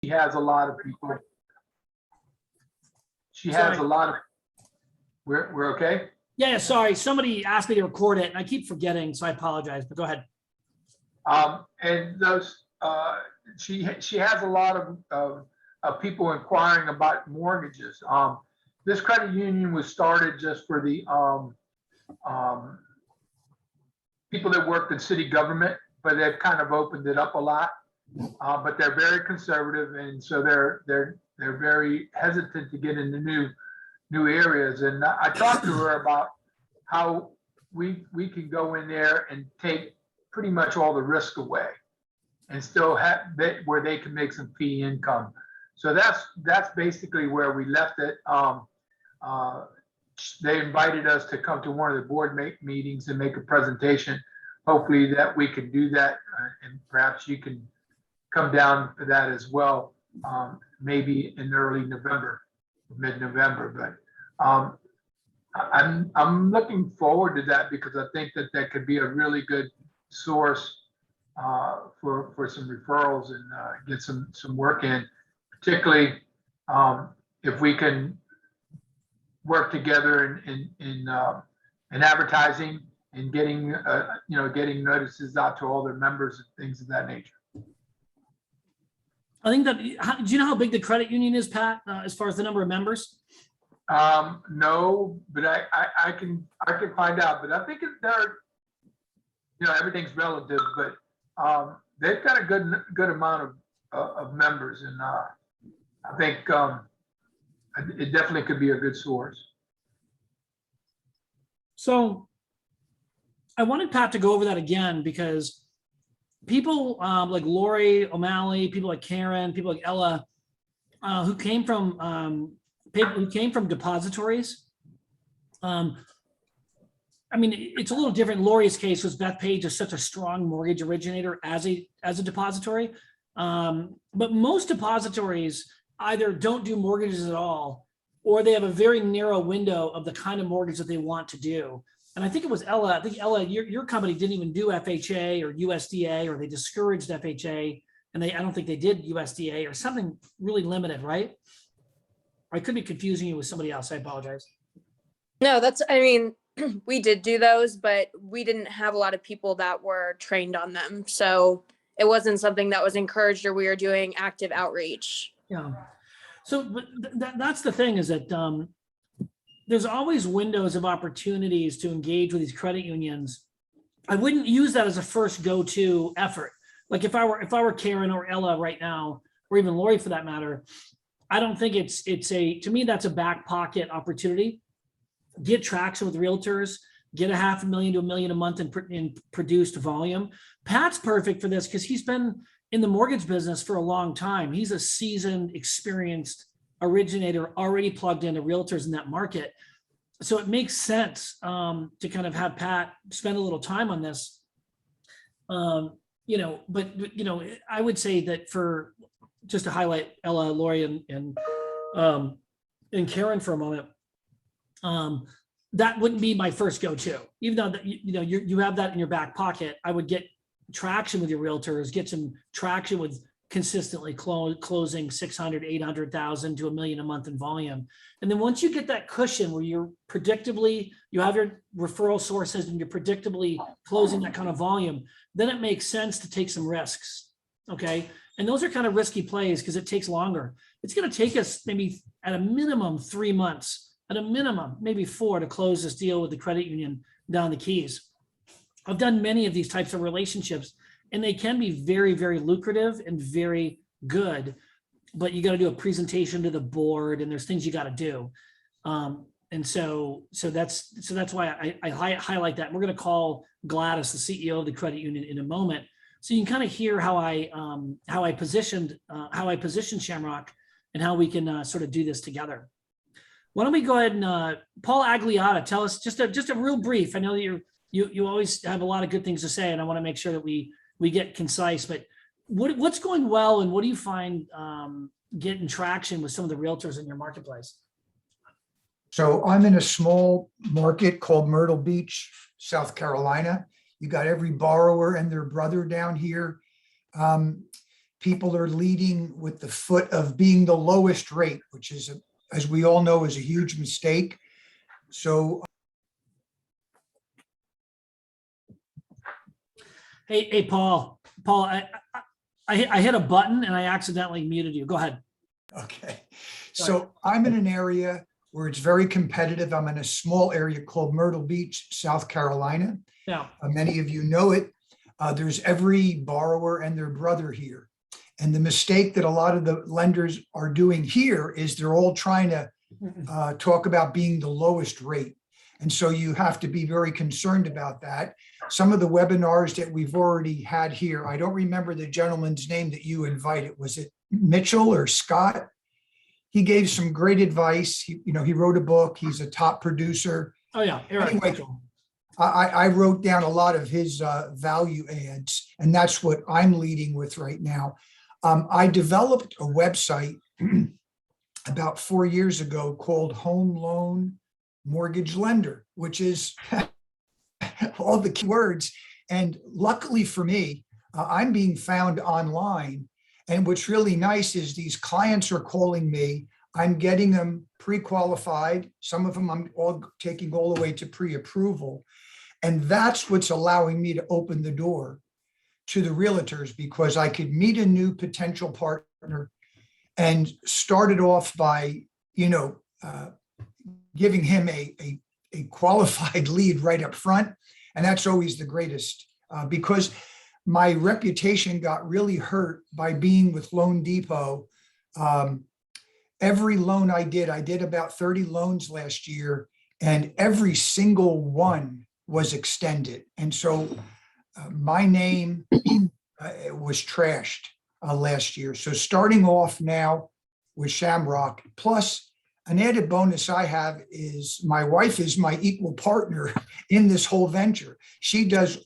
she has a lot of people. She has Sorry. a lot of, we're okay? Yeah, sorry. Somebody asked me to record it and I keep forgetting, so I apologize, but go ahead. And those, she has a lot of people inquiring about mortgages. This credit union was started just for the people that worked in city government, but they've kind of opened it up a lot. But they're very conservative, and so they're very hesitant to get into new areas. And I talked to her about how we can go in there and take pretty much all the risk away and still have where they can make some fee income. So that's basically where we left it. They invited us to come to one of the board meetings and make a presentation. Hopefully that we can do that, and perhaps you can come down for that as well, maybe in early November, mid-November. But I'm looking forward to that because I think that could be a really good source for some referrals and get some work in, particularly if we can work together in advertising and getting getting notices out to all their members and things of that nature. I think that, do you know how big the credit union is, Pat, as far as the number of members? No, but I can find out. But I think they're, everything's relative, but they've got a good amount of members, and I think it definitely could be a good source. So I wanted Pat to go over that again because people like Lori O'Malley, people like Karen, people like Ella, who came from depositories. I mean, it's a little different. Lori's case was Beth Page is such a strong mortgage originator as a depository, but most depositories either don't do mortgages at all, or they have a very narrow window of the kind of mortgage that they want to do. And I think it was Ella. I think Ella, your company didn't even do FHA or USDA, or they discouraged FHA, and I don't think they did USDA or something really limited, right? I could be confusing you with somebody else. I apologize. No, I mean, we did do those, but we didn't have a lot of people that were trained on them. So it wasn't something that was encouraged, or we were doing active outreach. Yeah. So that's the thing, is that there's always windows of opportunities to engage with these credit unions. I wouldn't use that as a first go-to effort. Like if I were Karen or Ella right now, or even Lori for that matter, I don't think to me, that's a back pocket opportunity. Get traction with realtors, get $500,000 to $1 million a month in produced volume. Pat's perfect for this because he's been in the mortgage business for a long time. He's a seasoned, experienced originator, already plugged into realtors in that market. So it makes sense to kind of have Pat spend a little time on this. But I would say that for just to highlight Ella, Lori, and Karen for a moment, that wouldn't be my first go-to. Even though that, you have that in your back pocket, I would get traction with your realtors, get some traction with consistently closing 600, 800,000 to $1 million a month in volume. And then once you get that cushion where you have your referral sources and you're predictably closing that kind of volume, then it makes sense to take some risks. Okay. And those are kind of risky plays because it takes longer. It's going to take us maybe at a minimum 3 months, at a minimum, maybe 4 to close this deal with the credit union down the Keys. I've done many of these types of relationships, and they can be very, very lucrative and very good, but you got to do a presentation to the board, and there's things you got to do. And so that's why I highlight that. We're going to call Gladys, the CEO of the credit union, in a moment, so you can kind of hear how I positioned Shamrock and how we can sort of do this together. Why don't we go ahead and Paul Agliata, tell us just a real brief. I know that you always have a lot of good things to say, and I want to make sure that we get concise, but what's going well, and what do you find getting traction with some of the realtors in your marketplace? So I'm in a small market called Myrtle Beach, South Carolina. You got every borrower and their brother down here. people are leading with the foot of being the lowest rate, which is, as we all know, is a huge mistake. So Hey, Paul, I hit a button and I accidentally muted you. Go ahead. okay. So I'm in an area where it's very competitive. I'm in a small area called Myrtle Beach, South Carolina. Yeah. Many of you know it. There's every borrower and their brother here. And the mistake that a lot of the lenders are doing here is they're all trying to talk about being the lowest rate. And so you have to be very concerned about that. Some of the webinars that we've already had here, I don't remember the gentleman's name that you invited. Was it Mitchell or Scott? He gave some great advice. He wrote a book. He's a top producer. Oh yeah, Eric. Anyway, I wrote down a lot of his value adds, and that's what I'm leading with right now. I developed a website about 4 years ago called Home Loan Mortgage Lender, which is all the keywords. And luckily for me, I'm being found online. And what's really nice is these clients are calling me. I'm getting them pre-qualified. Some of them I'm taking all the way to pre-approval. And that's what's allowing me to open the door to the realtors, because I could meet a new potential partner and start it off by, giving him a qualified lead right up front. And that's always the greatest, because my reputation got really hurt by being with Loan Depot. Every loan I did about 30 loans last year, and every single one was extended. And so my name was trashed last year. So starting off now with Shamrock, plus an added bonus I have is my wife is my equal partner in this whole venture. Does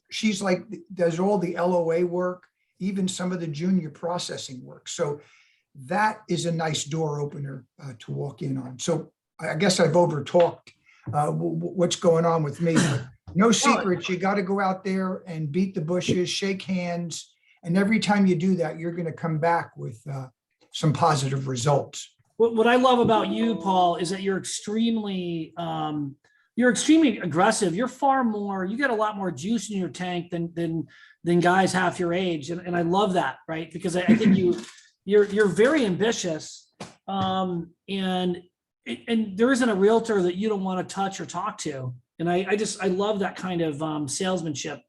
all the LOA work, even some of the junior processing work. So that is a nice door opener to walk in on. So I guess I've over talked what's going on with me, but no secrets. You got to go out there and beat the bushes, shake hands. And every time you do that, you're going to come back with some positive results. What I love about you, Paul, is that you're extremely aggressive. You're far more, you get a lot more juice in your tank than guys half your age. And I love that, right? Because I think you're very ambitious. And there isn't a realtor that you don't want to touch or talk to. And I love that kind of salesmanship.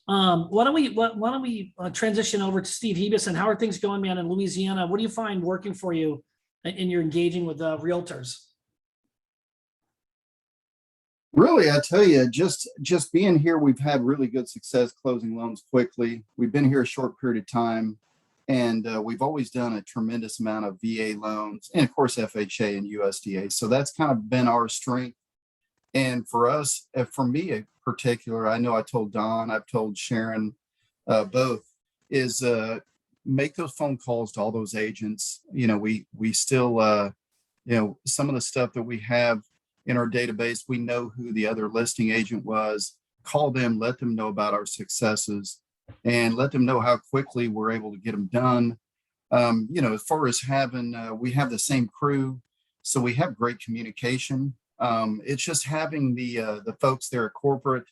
Why don't we transition over to Steve Hebison? How are things going, man, in Louisiana? What do you find working for you in your engaging with realtors? Really, I tell you, just being here, we've had really good success closing loans quickly. We've been here a short period of time, and we've always done a tremendous amount of VA loans, and of course FHA and USDA. So that's kind of been our strength. And for us, for me in particular, I know I told Don, I've told Sharon, both, is make those phone calls to all those agents. We still, some of the stuff that we have in our database, we know who the other listing agent was. Call them, let them know about our successes, and let them know how quickly we're able to get them done. As far as we have the same crew, so we have great communication. It's just having the folks there at corporate.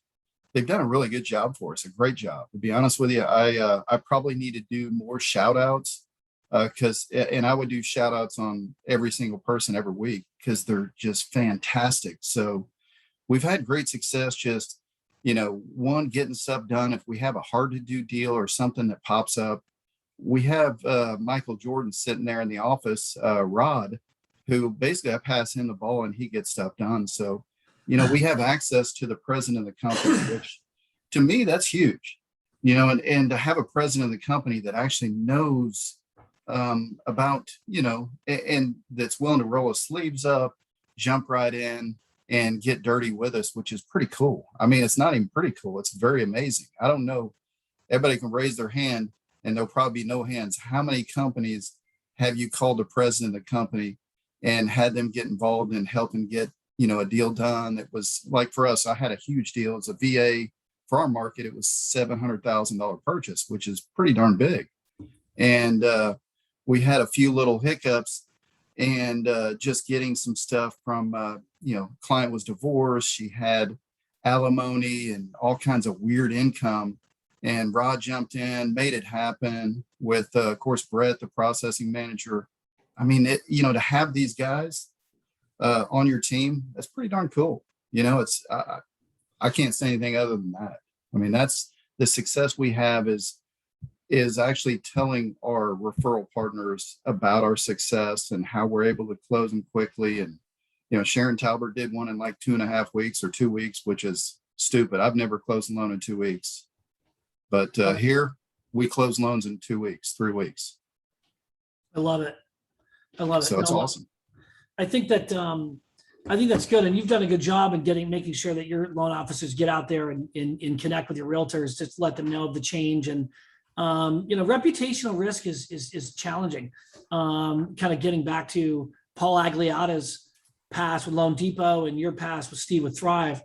They've done a really good job for us, a great job. To be honest with you, I probably need to do more shout outs and I would do shout outs on every single person every week because they're just fantastic. So we've had great success just, one, getting stuff done. If we have a hard to do deal or something that pops up, we have Michael Jordan sitting there in the office, Rod, who basically I pass him the ball and he gets stuff done. So, we have access to the president of the company, which to me, that's huge, and to have a president of the company that actually knows about, and that's willing to roll his sleeves up, jump right in and get dirty with us, which is pretty cool. I mean, it's not even pretty cool. It's very amazing. I don't know. Everybody can raise their hand and there'll probably be no hands. How many companies have you called the president of the company and had them get involved in helping get, a deal done? That was like, for us, I had a huge deal. It was a VA for our market. It was $700,000 purchase, which is pretty darn big. And we had a few little hiccups, and just getting some stuff from, client was divorced. She had alimony and all kinds of weird income. And Rod jumped in, made it happen with, of course, Brett, the processing manager. I mean, to have these guys on your team, that's pretty darn cool. I can't say anything other than that. I mean, that's the success we have is actually telling our referral partners about our success and how we're able to close them quickly. And, Sharon Talbert did one in like 2.5 weeks or 2 weeks, which is stupid. I've never closed a loan in 2 weeks. But here we close loans in 2 weeks, 3 weeks. I love it. I love it. So it's No, awesome. I think that's good. And you've done a good job in making sure that your loan officers get out there and connect with your realtors, just let them know of the change. And, reputational risk is challenging. Kind of getting back to Paul Agliata's past with Loan Depot and your past with Steve with Thrive.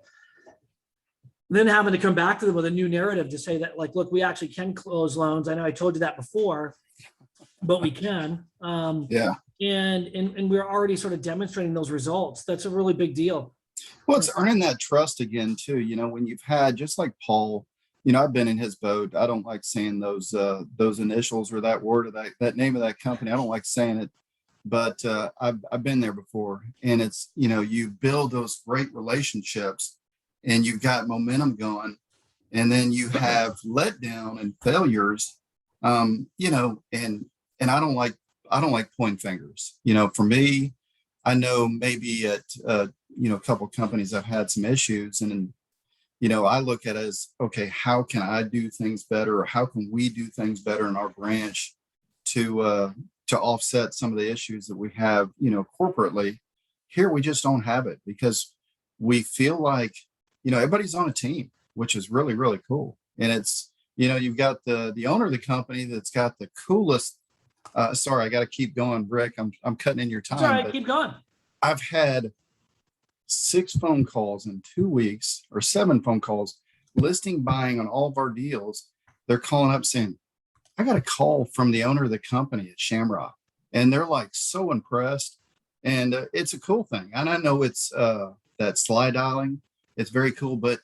Then having to come back to them with a new narrative to say that, like, look, we actually can close loans. I know I told you that before, but we can. Yeah. And we're already sort of demonstrating those results. That's a really big deal. Well, it's earning that trust again, too. When you've had, just like Paul, I've been in his boat. I don't like saying those initials or that word or that name of that company. I don't like saying it, but I've been there before. And it's, you build those great relationships and you've got momentum going, and then you have letdown and failures, and I don't like pointing fingers. For me, I know maybe at a couple of companies I've had some issues, and I look at it as, okay, how can I do things better, or how can we do things better in our branch to offset some of the issues that we have, corporately. Here we just don't have it because we feel like everybody's on a team, which is really, really cool. And it's, you've got the owner of the company that's got the coolest. Sorry, I got to keep going, Rick. I'm cutting in your time. It's all right, keep going. I've had 6 phone calls in 2 weeks, or 7 phone calls, listing buying on all of our deals. They're calling up saying, I got a call from the owner of the company at Shamrock, and they're like so impressed. And it's a cool thing. And I know it's that slide dialing. It's very cool, but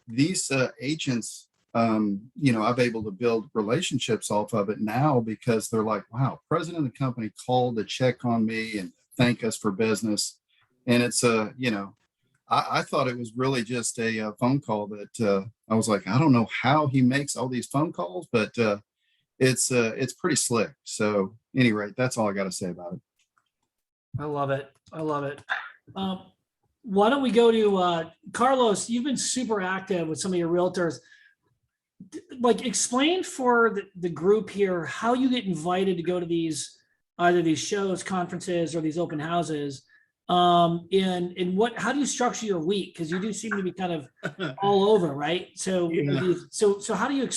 these agents, I've able to build relationships off of it now because they're like, wow, president of the company called to check on me and thank us for business. And it's I thought it was really just a phone call that I was like, I don't know how he makes all these phone calls, but it's pretty slick. So at any rate, that's all I got to say about it. I love it. I love it. Why don't we go to Carlos? You've been super active with some of your realtors. Like, explain for the group here how you get invited to go to either these shows, conferences, or these open houses. And how do you structure your week? Because you do seem to be kind of all over, right? So, Yeah. so how do you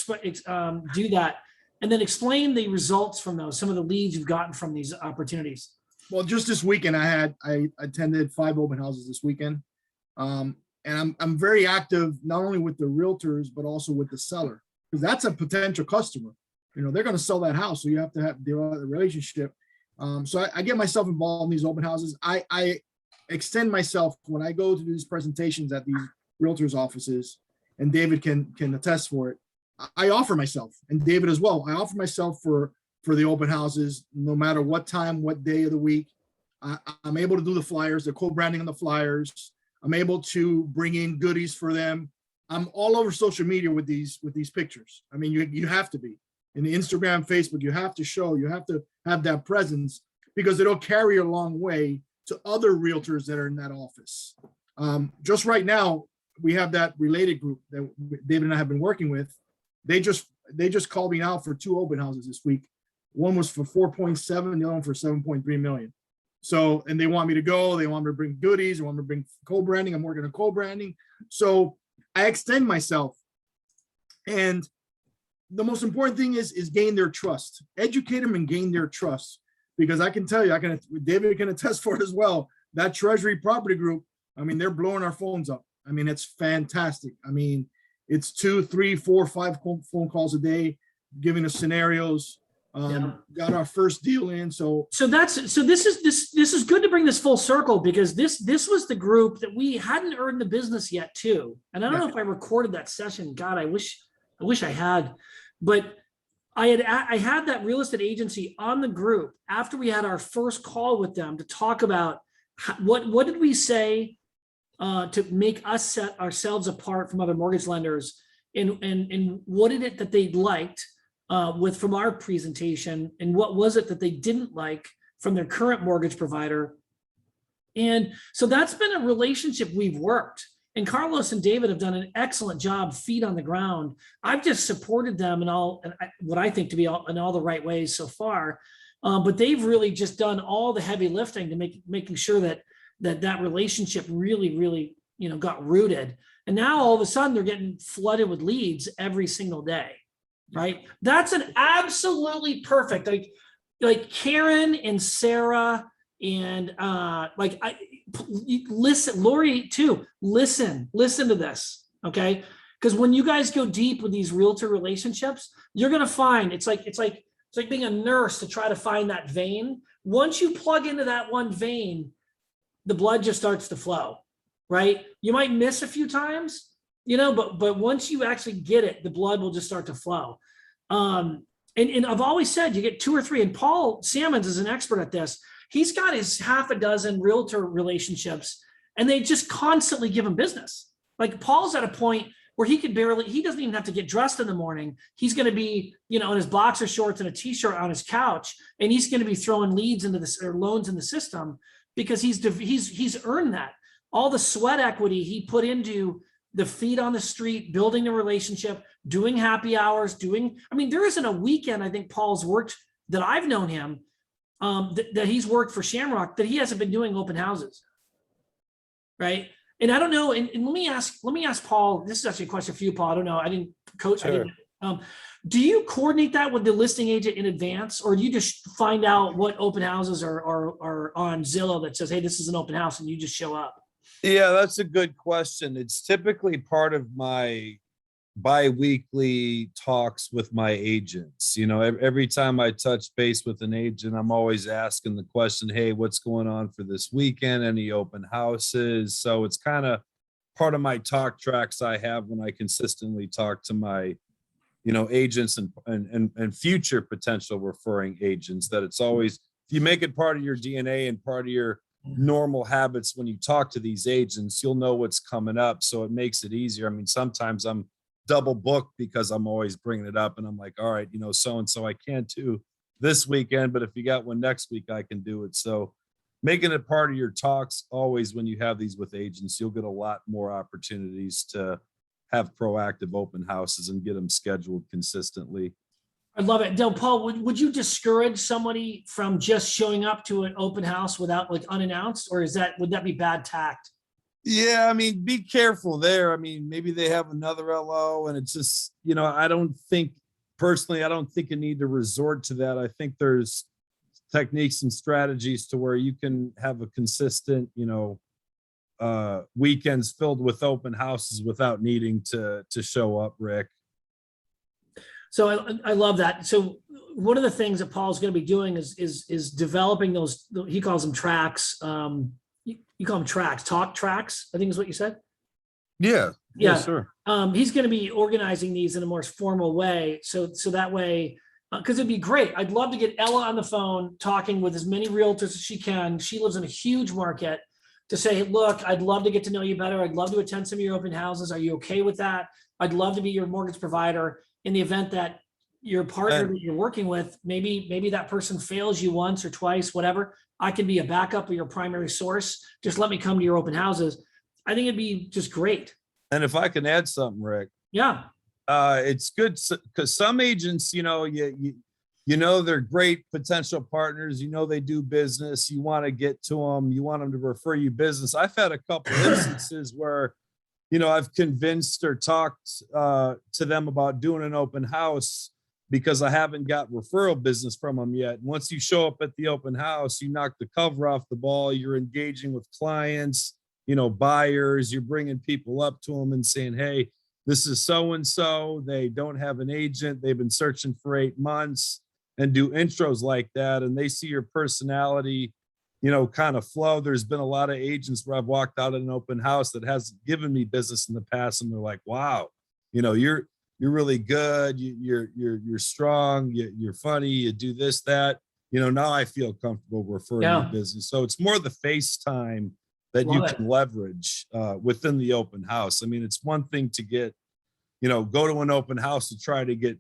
do that? And then explain the results from those, some of the leads you've gotten from these opportunities. Well, just this weekend, I attended 5 open houses this weekend. And I'm very active, not only with the realtors, but also with the seller, because that's a potential customer. They're going to sell that house. So you have to have the relationship. So I get myself involved in these open houses. I extend myself when I go to do these presentations at these realtors' offices, and David can attest for it. I offer myself, and David as well. I offer myself for the open houses, no matter what time, what day of the week. I'm able to do the flyers, the co-branding on the flyers. I'm able to bring in goodies for them. I'm all over social media with these pictures. I mean, you have to be. In the Instagram, Facebook, you have to have that presence, because it'll carry a long way to other realtors that are in that office. Just right now, we have that related group that David and I have been working with. They just called me out for 2 open houses this week. One was for 4.7, the other one for 7.3 million. So, and they want me to go, they want me to bring goodies, they want me to bring co-branding. I'm working on co-branding. So I extend myself. And the most important thing is gain their trust, educate them and gain their trust. Because I can tell you, David can attest for it as well. That Treasury Property Group, I mean, they're blowing our phones up. I mean, it's fantastic. I mean, it's 2, 3, 4, 5 phone calls a day, giving us scenarios. Got our first deal in, so So this is good to bring this full circle, because this was the group that we hadn't earned the business yet too. And I don't know if I recorded that session. God, I wish I had, but I had that real estate agency on the group after we had our first call with them to talk about what did we say to make us set ourselves apart from other mortgage lenders, and what did it that they liked from our presentation, and what was it that they didn't like from their current mortgage provider. And so that's been a relationship we've worked. And Carlos and David have done an excellent job, feet on the ground. I've just supported them in what I think to be in all the right ways so far. But they've really just done all the heavy lifting to making sure that relationship really, got rooted. And now all of a sudden they're getting flooded with leads every single day, right? That's an absolutely perfect, like Karen and Sarah and listen, Lori too, listen to this, okay? Because when you guys go deep with these realtor relationships, you're gonna find it's like being a nurse to try to find that vein. Once you plug into that one vein, the blood just starts to flow, right? You might miss a few times, but once you actually get it, the blood will just start to flow. And I've always said you get 2 or 3, and Paul Sammons is an expert at this. He's got his half a dozen realtor relationships, and they just constantly give him business. Like Paul's at a point where he doesn't even have to get dressed in the morning. He's going to be, in his boxer shorts and a t-shirt on his couch, and he's going to be throwing leads into this or loans in the system, because he's earned that. All the sweat equity he put into the feet on the street, building the relationship, doing happy hours, there isn't a weekend I think Paul's worked that I've known him, that he's worked for Shamrock, that he hasn't been doing open houses, right? And I don't know, and let me ask Paul, this is actually a question for you, Paul. I don't know, I didn't coach. Sure. Do you coordinate that with the listing agent in advance, or do you just find out what open houses are on Zillow that says, hey, this is an open house, and you just show up? Yeah, that's a good question. It's typically part of my bi-weekly talks with my agents. Every time I touch base with an agent, I'm always asking the question, hey, what's going on for this weekend? Any open houses? So it's kind of part of my talk tracks I have when I consistently talk to my, agents and future potential referring agents, that it's always, if you make it part of your DNA and part of your normal habits when you talk to these agents, you'll know what's coming up. So it makes it easier. Sometimes I'm double booked because I'm always bringing it up, and I'm like, all right, so-and-so I can't do this weekend, but if you got one next week, I can do it. So making it part of your talks always when you have these with agents, you'll get a lot more opportunities to have proactive open houses and get them scheduled consistently. I love it. Del Paul, would you discourage somebody from just showing up to an open house without, unannounced, or would that be bad tact? Yeah, be careful there. Maybe they have another LO, and it's just, I don't think you need to resort to that. I think there's techniques and strategies to where you can have a consistent, weekends filled with open houses without needing to show up, Rick. So I love that. So one of the things that Paul's going to be doing is developing those, he calls them tracks. You call them tracks, talk tracks, I think is what you said. Yeah. Yeah. Sure. He's going to be organizing these in a more formal way. So that way, because it'd be great. I'd love to get Ella on the phone talking with as many realtors as she can. She lives in a huge market, to say, look, I'd love to get to know you better. I'd love to attend some of your open houses. Are you okay with that? I'd love to be your mortgage provider in the event that your partner that you're working with, maybe that person fails you once or twice, whatever. I can be a backup or your primary source. Just let me come to your open houses. I think it'd be just great. And if I can add something, Rick. Yeah. It's good because some agents, they're great potential partners. They do business. You want to get to them. You want them to refer you business. I've had a couple instances where, I've convinced or talked to them about doing an open house because I haven't got referral business from them yet. Once you show up at the open house, you knock the cover off the ball. You're engaging with clients, buyers. You're bringing people up to them and saying, hey, this is so-and-so. They don't have an agent. They've been searching for 8 months. and do intros like that, and they see your personality, kind of flow. There's been a lot of agents where I've walked out of an open house that hasn't given me business in the past, and they're like, wow, you're really good. You're strong. You're funny. You do this, that, now I feel comfortable referring Yeah. you business. So it's more the FaceTime that you Love it. can leverage within the open house. I mean, it's one thing to get, go to an open house to try to get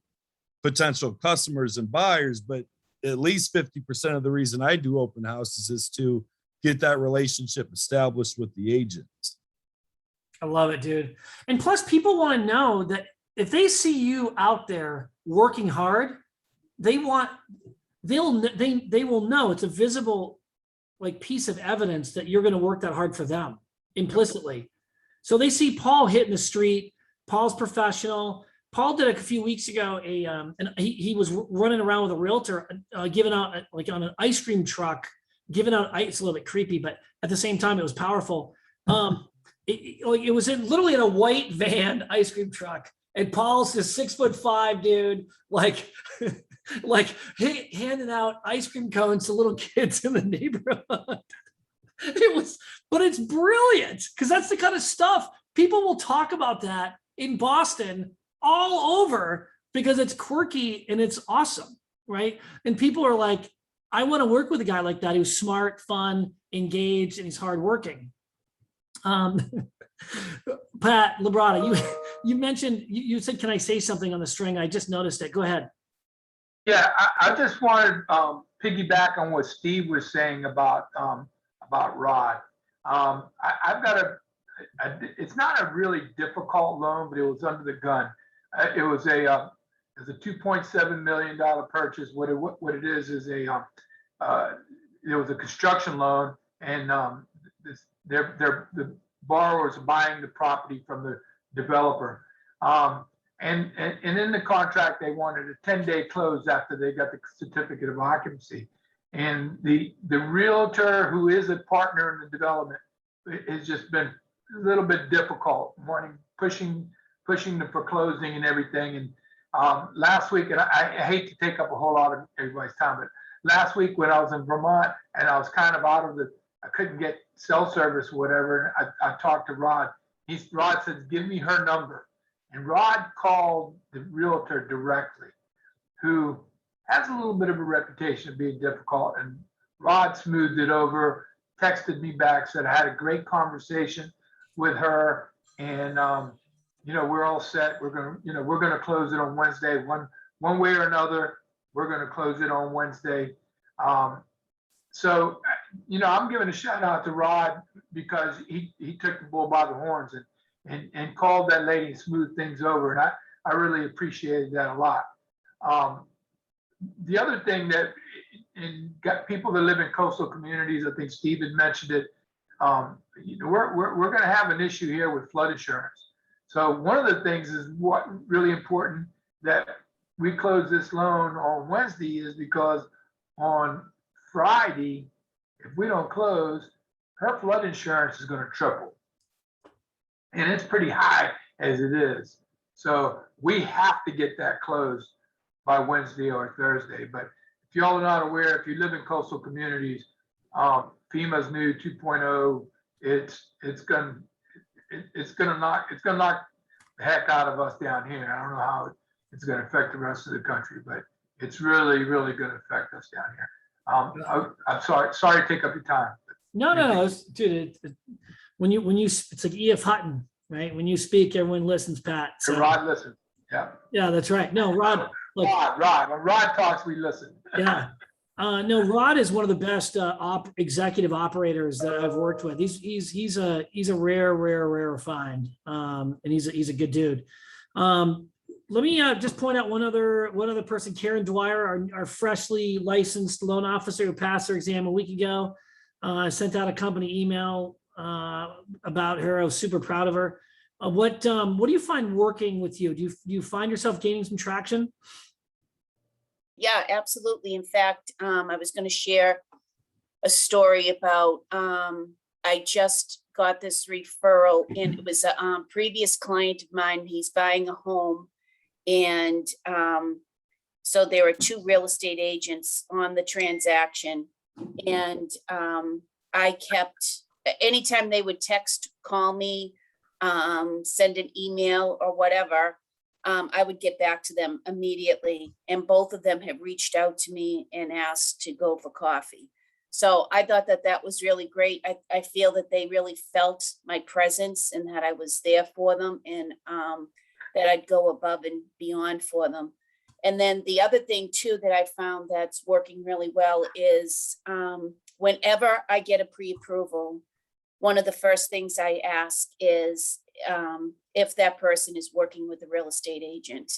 potential customers and buyers, but at least 50% of the reason I do open houses is to get that relationship established with the agents. I love it, dude. And plus, people want to know that if they see you out there working hard, they will know it's a visible like piece of evidence that you're going to work that hard for them implicitly. So they see Paul hitting the street. Paul's professional. Paul did a few weeks ago and he was running around with a realtor giving out like on an ice cream truck, giving out ice. It's a little bit creepy, but at the same time it was powerful. It was literally in a white van ice cream truck, and Paul's this 6'5" dude, like handing out ice cream cones to little kids in the neighborhood. But it's brilliant because that's the kind of stuff people will talk about that in Boston all over because it's quirky and it's awesome, right? And people are like, I want to work with a guy like that who's smart, fun, engaged, and he's hardworking. Pat Labrada, you mentioned, you said, can I say something on the string? I just noticed it. Go ahead. Yeah, I just wanted piggyback on what Steve was saying about Rod. I've got it's not a really difficult loan, but it was under the gun. It was a $2.7 million purchase. What it is it was a construction loan, and the borrowers are buying the property from the developer. And in the contract, they wanted a 10-day close after they got the certificate of occupancy. And the realtor who is a partner in the development has just been a little bit difficult, pushing for closing and everything. And last week, and I hate to take up a whole lot of everybody's time, but last week when I was in Vermont and I was kind of I couldn't get cell service or whatever, and I talked to Rod. Rod said, give me her number. And Rod called the realtor directly, who has a little bit of a reputation of being difficult. And Rod smoothed it over, texted me back, said I had a great conversation with her, and we're all set. We're gonna close it on Wednesday, one way or another. We're gonna close it on Wednesday. So I'm giving a shout out to Rod because he took the bull by the horns and called that lady and smoothed things over, and I really appreciated that a lot. The other thing that got people that live in coastal communities, I think Steve had mentioned it. We're going to have an issue here with flood insurance. So one of the things is what really important that we close this loan on Wednesday is because on Friday, if we don't close, her flood insurance is going to triple. And it's pretty high as it is. So we have to get that closed by Wednesday or Thursday. But if y'all are not aware, if you live in coastal communities, FEMA's new 2.0, it's gonna knock the heck out of us down here. I don't know how it's gonna affect the rest of the country, but it's really, really gonna affect us down here. I'm sorry to take up your time. No, dude. When you, it's like E.F. Hutton, right? When you speak, everyone listens, Pat. So, Rod, listen. Yeah, that's right. No, Rod. Like, Rod. When Rod talks, we listen. Yeah. No, Rod is one of the best executive operators that I've worked with. He's a rare find, and he's a good dude. Let me just point out one other person, Karen Dwyer, our freshly licensed loan officer who passed her exam a week ago. Sent out a company email about her. I was super proud of her. What do you find working with you? Do you find yourself gaining some traction? Yeah, absolutely. In fact, I was going to share a story about, I just got this referral, and it was a previous client of mine. He's buying a home, and So there are two real estate agents on the transaction. And I kept, anytime they would text, call me, send an email or whatever, I would get back to them immediately. And both of them have reached out to me and asked to go for coffee. So I thought that that was really great. I feel that they really felt my presence and that I was there for them, and that I'd go above and beyond for them. And then the other thing too that I found that's working really well is whenever I get a pre-approval, one of the first things I ask is if that person is working with a real estate agent.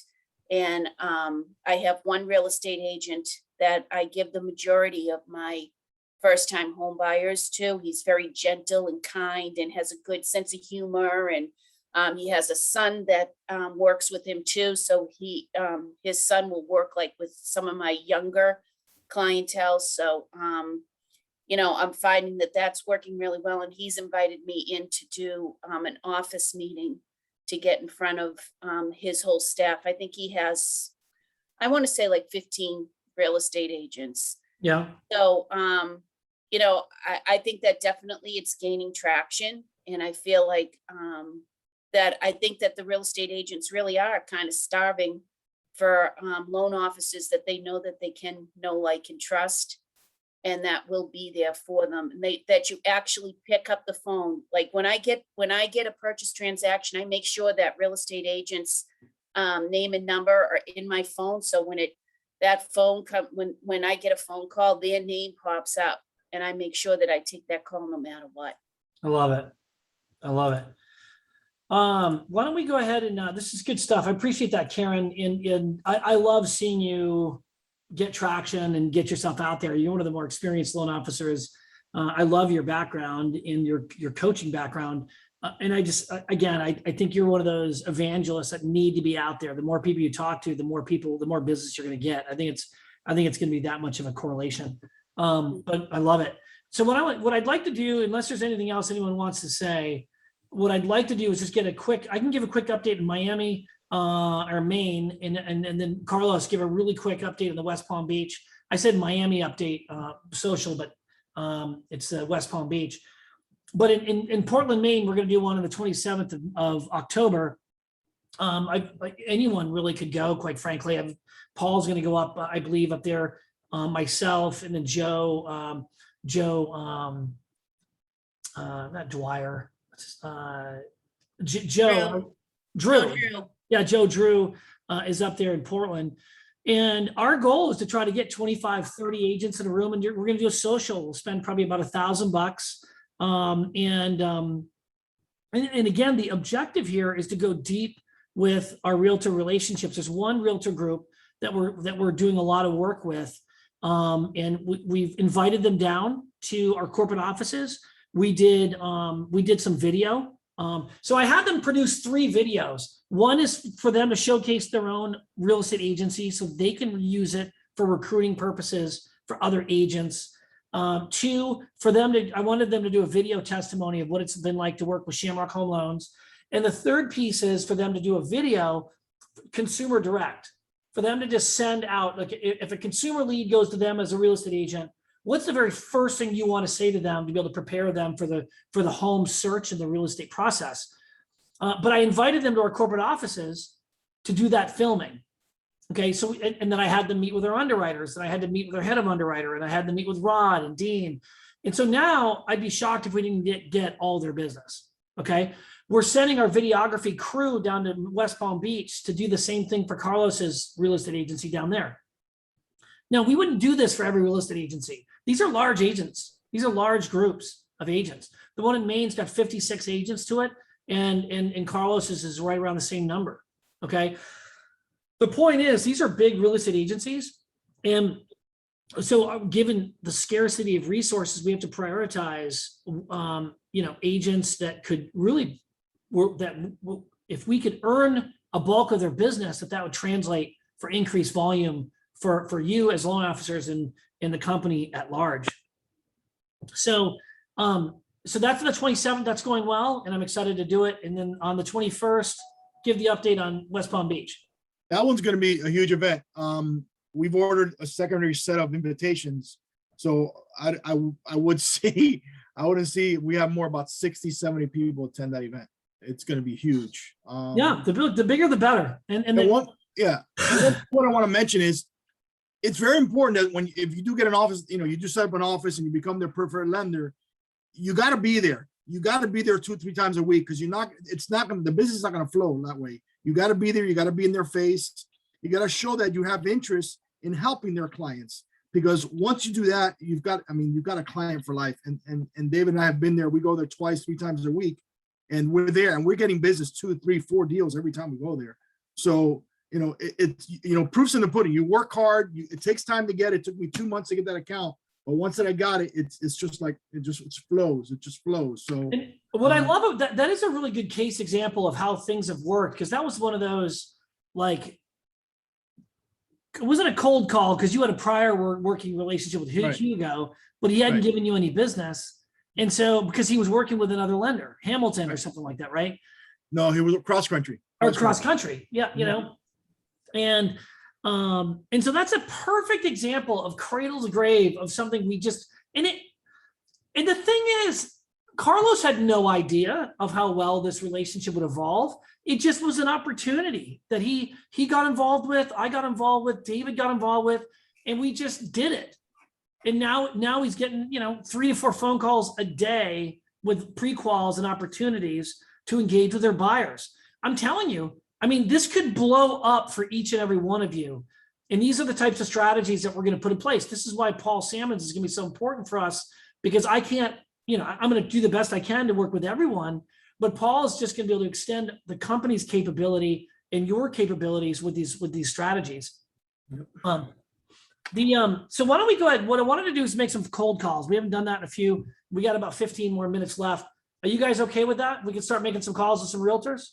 And I have one real estate agent that I give the majority of my first-time home buyers to. He's very gentle and kind and has a good sense of humor. And he has a son that works with him too. So his son will work like with some of my younger clientele. So, I'm finding that that's working really well. And he's invited me in to do an office meeting to get in front of his whole staff. I think he has, I want to say like 15 real estate agents. Yeah. So, I think that definitely it's gaining traction. And I feel like I think that the real estate agents really are kind of starving for loan officers that they know that they can know, like, and trust, and that will be there for them. And that you actually pick up the phone. Like when I get a purchase transaction, I make sure that real estate agents name and number are in my phone. So when I get a phone call, their name pops up. And I make sure that I take that call no matter what. I love it. I love it. Why don't we go ahead and this is good stuff. I appreciate that, Karen. I love seeing you get traction and get yourself out there. You're one of the more experienced loan officers. I love your background in your coaching background. And I think you're one of those evangelists that need to be out there. The more people you talk to, the more business you're going to get. I think it's going to be that much of a correlation. But I love it. So what I'd like to do, unless there's anything else anyone wants to say, what I'd like to do is just I can give a quick update in Miami or Maine, and then Carlos give a really quick update on the West Palm Beach. I said Miami update social, but it's West Palm Beach. But in Portland, Maine, we're going to do one on the 27th of October. Anyone really could go, quite frankly. Paul's going to go up, I believe, up there. Myself, and then Joe, not Dwyer, Drew. Yeah, Joe Drew is up there in Portland. And our goal is to try to get 25, 30 agents in a room, and we're going to do a social. We'll spend probably about $1,000. And again, the objective here is to go deep with our realtor relationships. There's one realtor group that we're doing a lot of work with. And we've invited them down to our corporate offices. We did some video. So I had them produce 3 videos. One is for them to showcase their own real estate agency so they can use it for recruiting purposes for other agents. 2, I wanted them to do a video testimony of what it's been like to work with Shamrock Home Loans. And the third piece is for them to do a video, consumer direct, for them to just send out, like if a consumer lead goes to them as a real estate agent, what's the very first thing you want to say to them to be able to prepare them for the home search and the real estate process? But I invited them to our corporate offices to do that filming. Okay, so and then I had them meet with our underwriters, and I had to meet with our head of underwriter, and I had to meet with Rod and Dean. And so now I'd be shocked if we didn't get all their business. Okay, we're sending our videography crew down to West Palm Beach to do the same thing for Carlos's real estate agency down there. Now, we wouldn't do this for every real estate agency. These are large agents. These are large groups of agents. The one in Maine's got 56 agents to it, and Carlos's is right around the same number. Okay. The point is, these are big real estate agencies. And so given the scarcity of resources, we have to prioritize, agents that could really work, that if we could earn a bulk of their business, that would translate for increased volume for you as loan officers and the company at large. So that's the 27th, that's going well, and I'm excited to do it. And then on the 21st, give the update on West Palm Beach. That one's going to be a huge event. we've ordered a secondary set of invitations. So I would see, I wouldn't see, we have more about 60, 70 people attend that event. It's going to be huge. Yeah, the bigger the better. And And then, one what I want to mention is it's very important that if you do get an office, you do set up an office and you become their preferred lender, you got to be there. You got to be there 2-3 times a week because the business is not going to flow that way. You got to be there. You got to be in their face. You got to show that you have interest in helping their clients, because once you do that, you've got a client for life. And David and I have been there. We go there 2-3 times a week, and we're there and we're getting business 2, 3, 4 deals every time we go there. So, it's proof's in the pudding. You work hard. It takes time to get it. It took me 2 months to get that account. But once that I got it, it's just like, it flows. It just flows. So and what I love of that is a really good case example of how things have worked. Because that was one of those, like, it wasn't a cold call because you had a prior working relationship with Right. Hugo, but he hadn't Right. given you any business. And so, because he was working with another lender, Hamilton or something like that, right? no, he was cross country. Or cross country. Yeah, And so that's a perfect example of cradle to grave of something we just, and the thing is, Carlos had no idea of how well this relationship would evolve. It just was an opportunity that he got involved with, I got involved with, David got involved with, and we just did it. And now he's getting, 3 to 4 phone calls a day with pre-quals and opportunities to engage with their buyers. I'm telling you, this could blow up for each and every one of you. And these are the types of strategies that we're going to put in place. This is why Paul Salmons is going to be so important for us, because I can't, I'm going to do the best I can to work with everyone, but Paul is just going to be able to extend the company's capability and your capabilities with these strategies. So why don't we go ahead? What I wanted to do is make some cold calls. We haven't done that in a few. We got about 15 more minutes left. Are you guys okay with that? We can start making some calls with some realtors.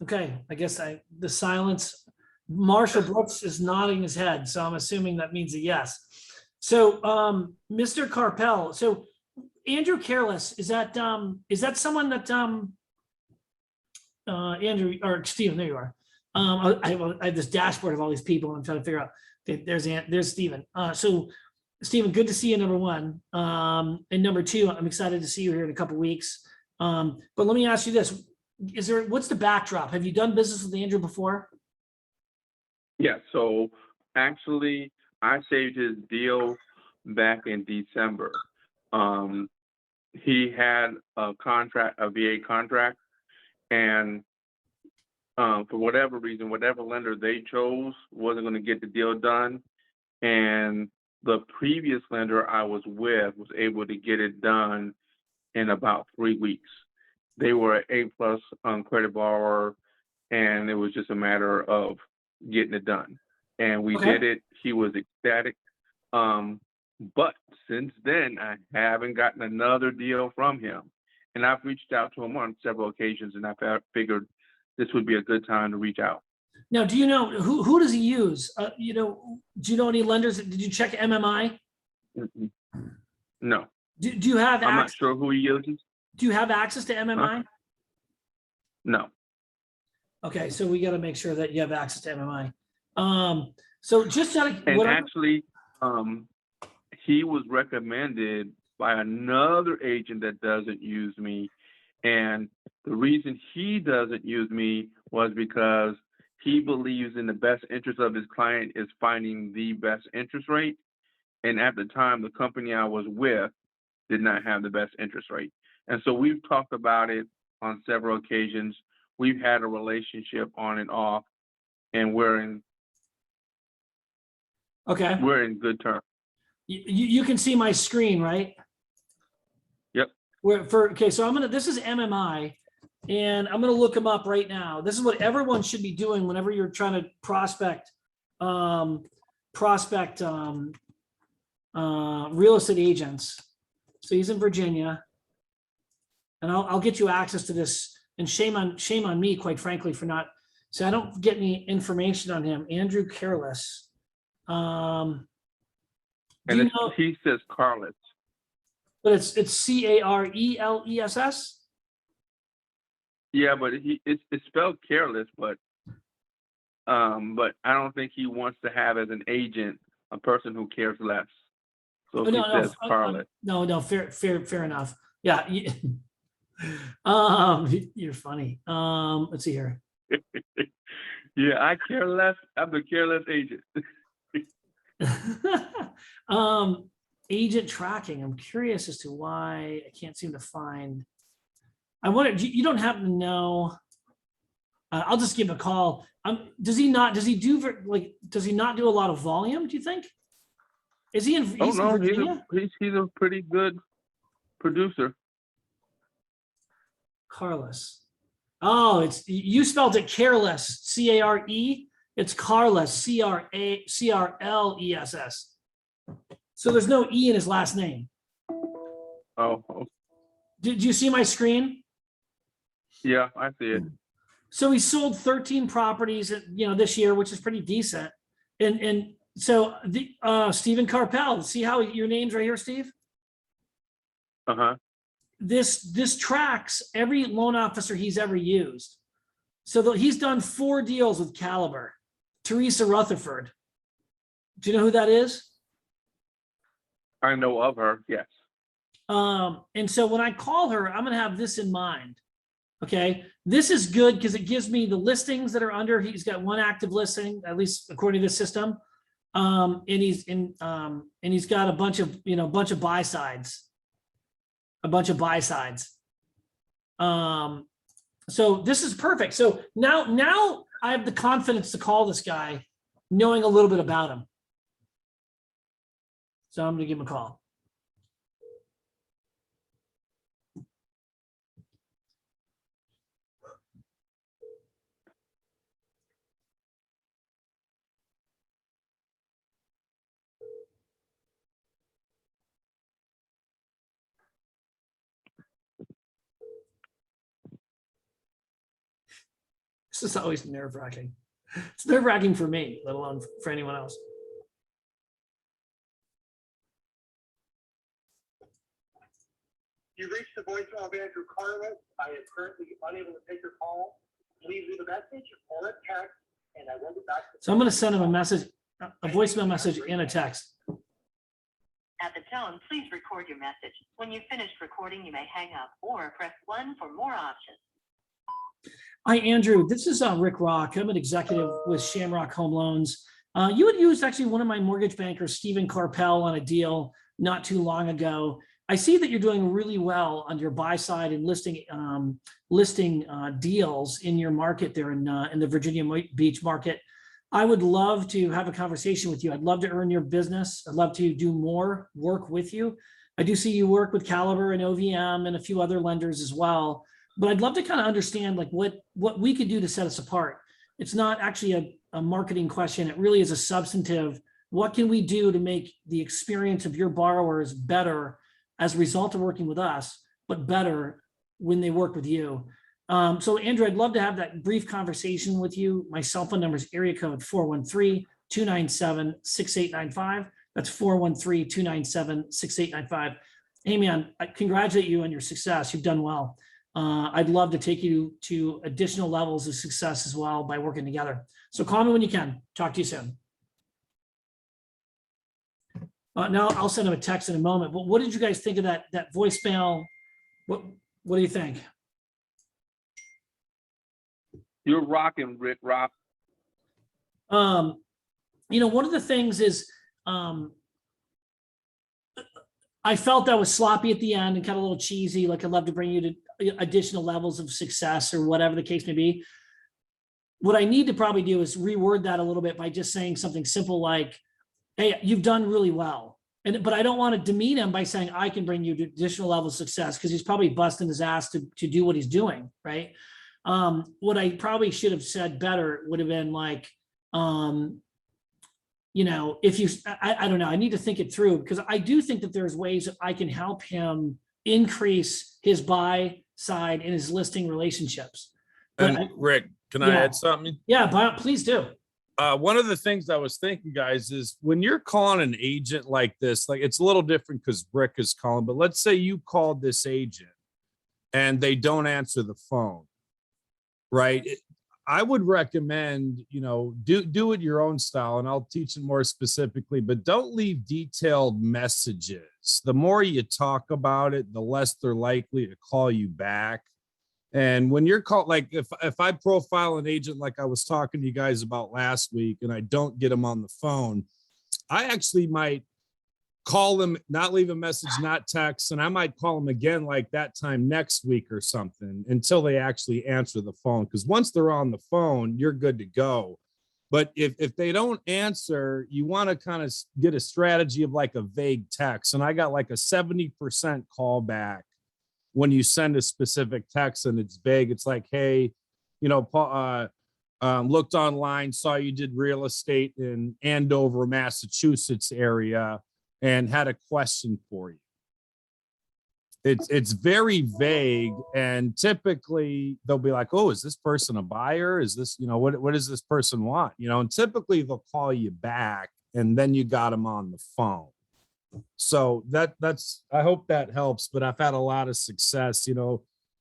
Okay, I guess the silence. Marshall Brooks is nodding his head, so I'm assuming that means a yes. So, Mr. Carpel, so Andrew Careless, is that someone that Andrew or Stephen? There you are. I have this dashboard of all these people, and I'm trying to figure out. Okay, there's Stephen. So, Stephen, good to see you. Number one, and number two, I'm excited to see you here in a couple weeks. But let me ask you this. What's the backdrop? Have you done business with Andrew before? Yeah, so actually I saved his deal back in December. He had a VA contract, and for whatever reason, whatever lender they chose wasn't going to get the deal done. And the previous lender I was with was able to get it done in about 3 weeks. They were an A+ credit borrower, and it was just a matter of getting it done. And we did it. He was ecstatic. But since then, I haven't gotten another deal from him. And I've reached out to him on several occasions, and I figured this would be a good time to reach out. Now, do you know who does he use? Do you know any lenders? Did you check MMI? No. Do you have? I'm not sure who he uses. Do you have access to MMI? No. Okay, so we got to make sure that you have access to MMI. So just out of and actually, he was recommended by another agent that doesn't use me, and the reason he doesn't use me was because he believes in the best interest of his client is finding the best interest rate. And at the time, the company I was with did not have the best interest rate. And so we've talked about it on several occasions. We've had a relationship on and off, and we're in good terms. You can see my screen, right? Yep. So this is MMI, and I'm gonna look them up right now. This is what everyone should be doing whenever you're trying to prospect real estate agents. So he's in Virginia, and I'll get you access to this. And shame on me, quite frankly, for not. So I don't get any information on him. Andrew Careless. He says Carlos. But it's CARELESS. Yeah, but it's spelled careless, but But I don't think he wants to have as an agent a person who cares less. So if he says Carlet. No, fair enough. Yeah. You're funny. Let's see here. Yeah, I care less. I'm the careless agent. Agent tracking. I'm curious as to why I can't seem to find. I wonder, you don't happen to know. I'll just give him a call. Does he not do a lot of volume, do you think? Is he in, Oh he's in no, Virginia? he's a pretty good producer. Carless. Oh, you spelled it careless, CARE. It's Carless, CRLESS. So there's no E in his last name. Oh, Did you see my screen? yeah, I see it. So he sold 13 properties, this year, which is pretty decent. And so the Stephen Carpel, see how your name's right here, Steve? Uh-huh. This tracks every loan officer he's ever used. So he's done 4 deals with Caliber. Teresa Rutherford. Do you know who that is? I know of her, yes. And so when I call her, I'm going to have this in mind. Okay. This is good because it gives me the listings that are under. He's got 1 active listing, at least according to the system. And he's got a bunch of buy sides. So this is perfect. So now I have the confidence to call this guy knowing a little bit about him. So I'm going to give him a call. This is always nerve-wracking. It's nerve-wracking for me, let alone for anyone else. You reached the voicemail of Andrew Carlett. I am currently unable to take your call. Please leave a message or a text, and I will get back. So I'm going to send him a message, a voicemail message and a text. At the tone, please record your message. When you've finished recording, you may hang up or press 1 for more options. Hi, Andrew. This is Rick Rock. I'm an executive with Shamrock Home Loans. You had used actually one of my mortgage bankers, Stephen Carpel, on a deal not too long ago. I see that you're doing really well on your buy side and listing deals in your market there in the Virginia Beach market. I would love to have a conversation with you. I'd love to earn your business. I'd love to do more work with you. I do see you work with Caliber and OVM and a few other lenders as well. But I'd love to kind of understand like what we could do to set us apart. It's not actually a marketing question. It really is a substantive. What can we do to make the experience of your borrowers better as a result of working with us, but better when they work with you? So Andrew, I'd love to have that brief conversation with you. My cell phone number is area code 413-297-6895. That's 413-297-6895. Hey man, I congratulate you on your success. You've done well. I'd love to take you to additional levels of success as well by working together. So call me when you can. Talk to you soon. Now I'll send him a text in a moment, but what did you guys think of that voicemail? What do you think? You're rocking, Rick Rock. One of the things is I felt that was sloppy at the end and kind of a little cheesy. Like I'd love to bring you to additional levels of success or whatever the case may be. What I need to probably do is reword that a little bit by just saying something simple like, hey, you've done really well. But I don't want to demean him by saying I can bring you to additional levels of success because he's probably busting his ass to do what he's doing, right? What I probably should have said better would have been like, if you, I don't know, I need to think it through because I do think that there's ways that I can help him increase his buy side and his listing relationships. And Rick, can I add something? Yeah, please do. One of the things I was thinking, guys, is when you're calling an agent like this, like it's a little different because Rick is calling, but let's say you called this agent and they don't answer the phone, right? I would recommend, do it your own style, and I'll teach it more specifically, but don't leave detailed messages. The more you talk about it, the less they're likely to call you back. And when you're called, like if I profile an agent like I was talking to you guys about last week and I don't get them on the phone, I actually might call them, not leave a message, not text, and I might call them again like that time next week or something until they actually answer the phone. Because once they're on the phone, you're good to go. But if they don't answer, you want to kind of get a strategy of like a vague text. And I got like a 70% callback when you send a specific text and it's vague. It's like, hey, Paul, looked online, saw you did real estate in Andover, Massachusetts area, and had a question for you. It's very vague, and typically they'll be like, oh, is this person a buyer? Is this, what does this person want? And typically they'll call you back and then you got them on the phone. So that's, I hope that helps, but I've had a lot of success,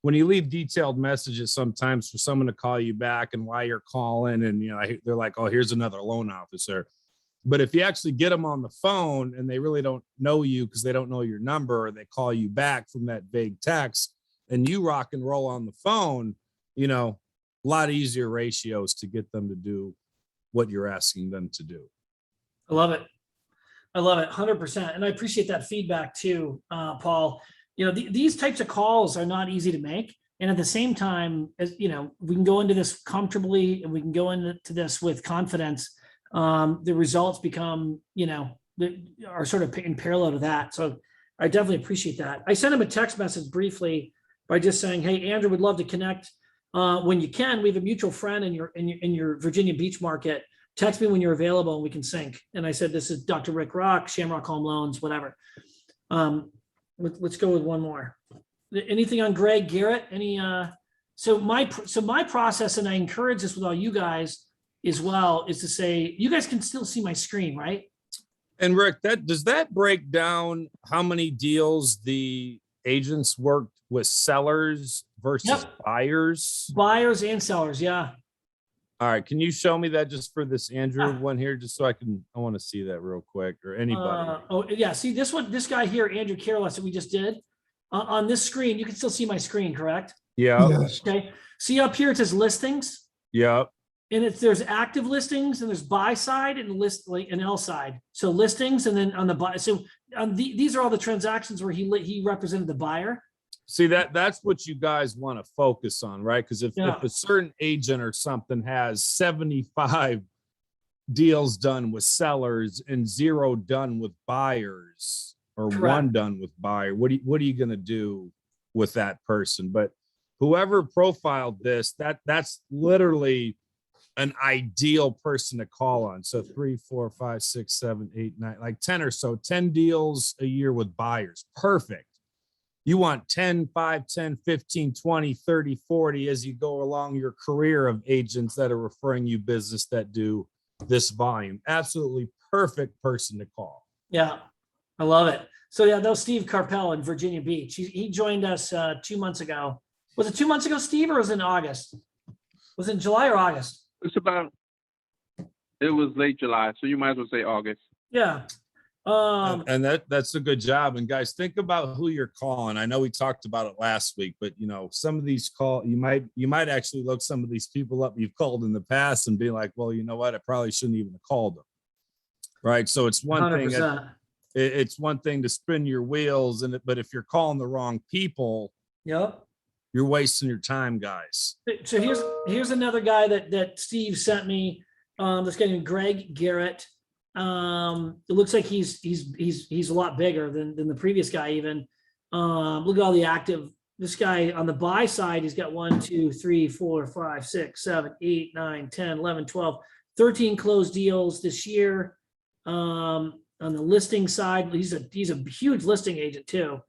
when you leave detailed messages sometimes for someone to call you back and why you're calling, and, they're like, oh, here's another loan officer. But if you actually get them on the phone and they really don't know you because they don't know your number, or they call you back from that vague text and you rock and roll on the phone, a lot easier ratios to get them to do what you're asking them to do. I love it. I love it 100%. And I appreciate that feedback too, Paul. These types of calls are not easy to make. And at the same time, as we can go into this comfortably and we can go into this with confidence. The results become, are sort of in parallel to that. So I definitely appreciate that. I sent him a text message briefly by just saying, hey, Andrew, would love to connect when you can. We have a mutual friend in your Virginia Beach market. Text me when you're available and we can sync. And I said, this is Dr. Rick Rock, Shamrock Home Loans, whatever. Let's go with one more. Anything on Greg Garrett? So my process, and I encourage this with all you guys as well, is to say, you guys can still see my screen, right? And Rick, does that break down how many deals the agents worked with sellers versus buyers? Buyers and sellers, yeah. All right, can you show me that just for this Andrew one here, just so I want to see that real quick, or anybody. Oh yeah, see this one, this guy here, Andrew Careless, that we just did on this screen. You can still see my screen, correct? Yeah. Yes. Okay. See up here, it says listings. Yeah. And there's active listings and there's buy side and an L side. So listings, and then on the buy. So these are all the transactions where he represented the buyer. See, that's what you guys want to focus on, right? Because if a certain agent or something has 75 deals done with sellers and 0 done with buyers, or Correct. 1 done with buyer, what are you going to do with that person? But whoever profiled this, that's literally an ideal person to call on. So 3, 4, 5, 6, 7, 8, 9, like 10 or so, 10 deals a year with buyers. Perfect. You want 10, 5, 10, 15, 20, 30, 40 as you go along your career of agents that are referring you business that do this volume. Absolutely perfect person to call. Yeah, I love it. So yeah, that was Steve Carpel in Virginia Beach. He joined us 2 months ago. Was it 2 months ago, Steve, or was it in August? Was it in July or August? It was late July, so you might as well say August. Yeah. And that's a good job. And guys, think about who you're calling. I know we talked about it last week, but some of these you might actually look some of these people up you've called in the past and be like, well, you know what? I probably shouldn't even have called them. Right. So it's one 100%. thing. It's one thing to spin your wheels, but if you're calling the wrong people, Yep. you're wasting your time, guys. So here's another guy that Steve sent me. This guy named Greg Garrett. It looks like he's a lot bigger than the previous guy even. Look at all the active. This guy on the buy side, he's got 1, 2, 3, 4, 5, 6, 7, 8, 9, 10, 11, 12, 13 closed deals this year. On the listing side, he's a huge listing agent too.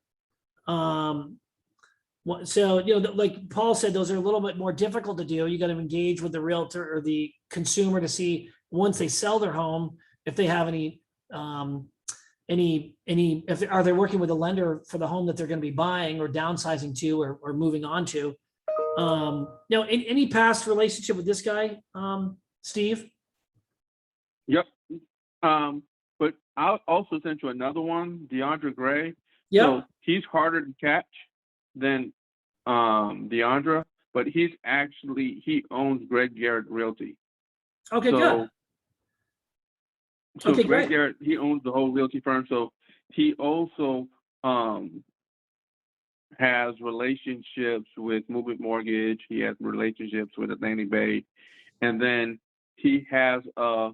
So, like Paul said, those are a little bit more difficult to do. You got to engage with the realtor or the consumer to see once they sell their home, if they have are they working with a lender for the home that they're going to be buying or downsizing to or moving on to. Now, any past relationship with this guy, Steve? Yep. But I'll also send you another one, DeAndre Gray. Yep. So he's harder to catch than DeAndre, but he owns Greg Garrett Realty. Okay, good. So Okay, Greg great. Garrett, he owns the whole realty firm. So he also has relationships with Movement Mortgage. He has relationships with Atlantic Bay, and then he has a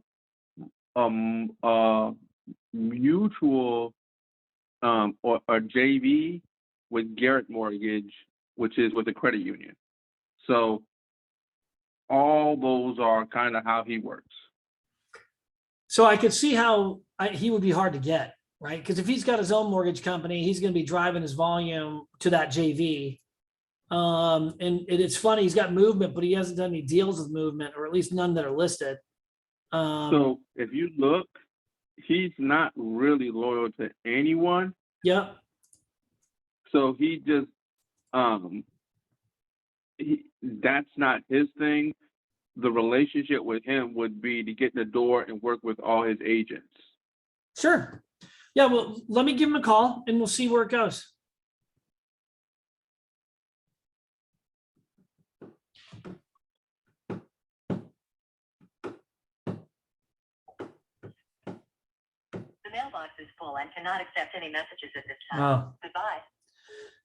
mutual or a JV with Garrett Mortgage, which is with the credit union. So all those are kind of how he works. So I could see how he would be hard to get, right? Because if he's got his own mortgage company, he's going to be driving his volume to that JV. And it's funny, he's got Movement, but he hasn't done any deals with Movement, or at least none that are listed. So if you look, he's not really loyal to anyone. Yep. So he just that's not his thing. The relationship with him would be to get in the door and work with all his agents. Sure. Yeah, well, let me give him a call and we'll see where it goes. The mailbox is full and cannot accept any messages at this time. Oh. Goodbye.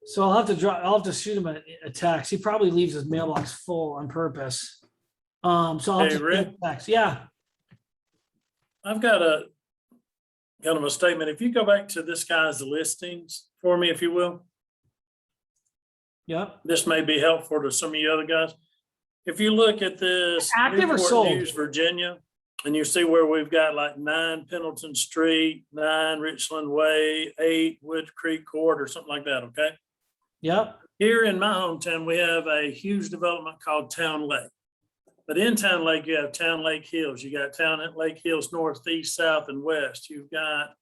So I'll have to shoot him a text. He probably leaves his mailbox full on purpose. So I'll Hey, just Rick? text. Yeah. I've got a kind of a statement. If you go back to this guy's listings for me, if you will, Yep. this may be helpful to some of you other guys. If you look at this Active or Newport sold? News, Virginia, and you see where we've got like 9 Pendleton Street, 9 Richland Way, 8 Wood Creek Court, or something like that, okay? Yep. Here in my hometown, we have a huge development called Town Lake. But in Town Lake, you have Town Lake Hills. You got Town Lake Hills North, East, South, and West. You've got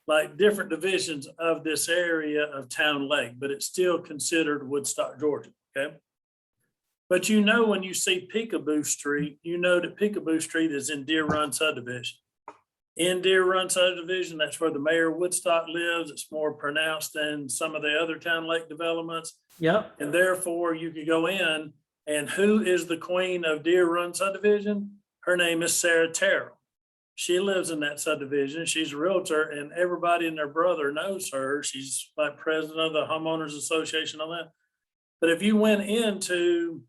like different divisions of this area of Town Lake, but it's still considered Woodstock, Georgia, okay? But you know, when you see Peekaboo Street, you know that Peekaboo Street is in Deer Run subdivision. In Deer Run subdivision, that's where the mayor of Woodstock lives. It's more pronounced than some of the other Town Lake developments. Yep. And therefore you could go in, and who is the queen of Deer Run subdivision? Her name is Sarah Terrell. She lives in that subdivision. She's a realtor, and everybody and their brother knows her. She's like president of the homeowners association on that. But if you went into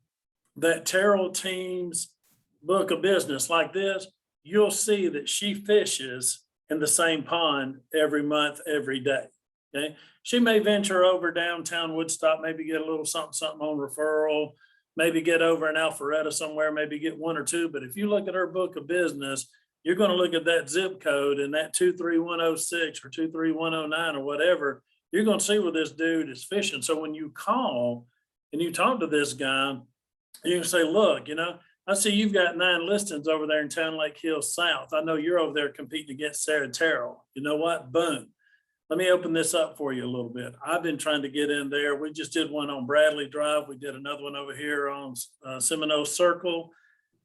that Terrell team's book of business like this, you'll see that she fishes in the same pond every month, every day. Okay. She may venture over downtown Woodstock, maybe get a little something on referral, maybe get over in Alpharetta somewhere, maybe get 1 or 2. But if you look at her book of business, you're going to look at that zip code and that 23106 or 23109 or whatever, you're going to see where this dude is fishing. So when you call and you talk to this guy, you can say, look, you know, I see you've got 9 listings over there in Town Lake Hills South. I know you're over there competing against Sarah Terrell. You know what? Boom. Let me open this up for you a little bit. I've been trying to get in there. We just did one on Bradley Drive. We did another one over here on Seminole Circle.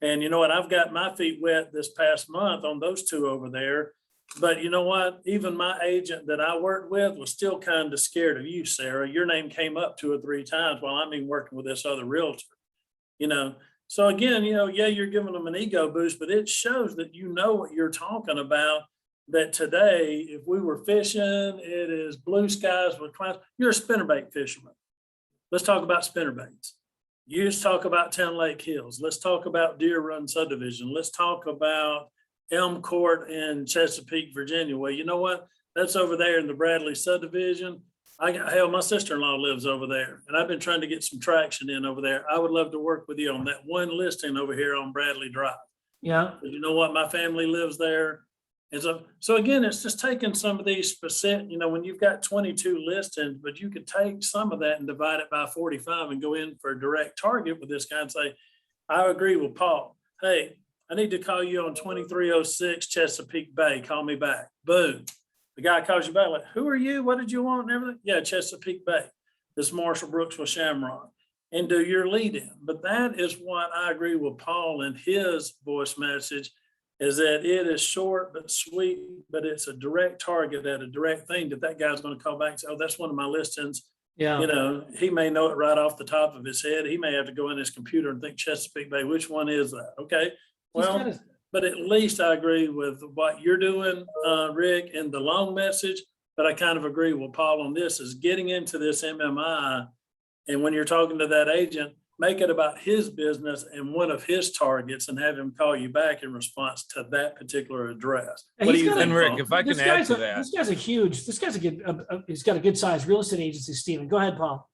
And you know what? I've got my feet wet this past month on those 2 over there. But you know what? Even my agent that I worked with was still kind of scared of you, Sarah. Your name came up 2 or 3 times while I'm even working with this other realtor, you know. So again, you know, yeah, you're giving them an ego boost, but it shows that you know what you're talking about. That today, if we were fishing, it is blue skies with clouds. You're a spinnerbait fisherman. Let's talk about spinnerbaits. You just talk about Town Lake Hills. Let's talk about Deer Run subdivision. Let's talk about Elm Court in Chesapeake, Virginia. Well, you know what? That's over there in the Bradley subdivision. Hell, my sister-in-law lives over there, and I've been trying to get some traction in over there. I would love to work with you on that one listing over here on Bradley Drive. Yeah. You know what? My family lives there. And so again, it's just taking some of these specific, you know, when you've got 22 listings, but you could take some of that and divide it by 45 and go in for a direct target with this guy and say, I agree with Paul. Hey, I need to call you on 2306 Chesapeake Bay. Call me back. Boom. The guy calls you back like, who are you? What did you want and everything? Yeah, Chesapeake Bay. This Marshall Brooks with Shamrock. and do your lead in. But that is what I agree with Paul in his voice message, is that it is short but sweet, but it's a direct target at a direct thing that guy's going to call back and say, oh, that's one of my listings. Yeah. You know, he may know it right off the top of his head. He may have to go in his computer and think Chesapeake Bay, which one is that? Okay. He's Well, gotta- but at least I agree with what you're doing, Rick, in the long message. But I kind of agree with Paul on this, is getting into this MMI. And when you're talking to that agent, make it about his business and one of his targets, and have him call you back in response to that particular address. And What do he's you got a- think, And Rick, Paul? if I can This add guy's to a- that. This guy's a huge, this guy's a good, he's got a good sized real estate agency, Stephen. Go ahead, Paul.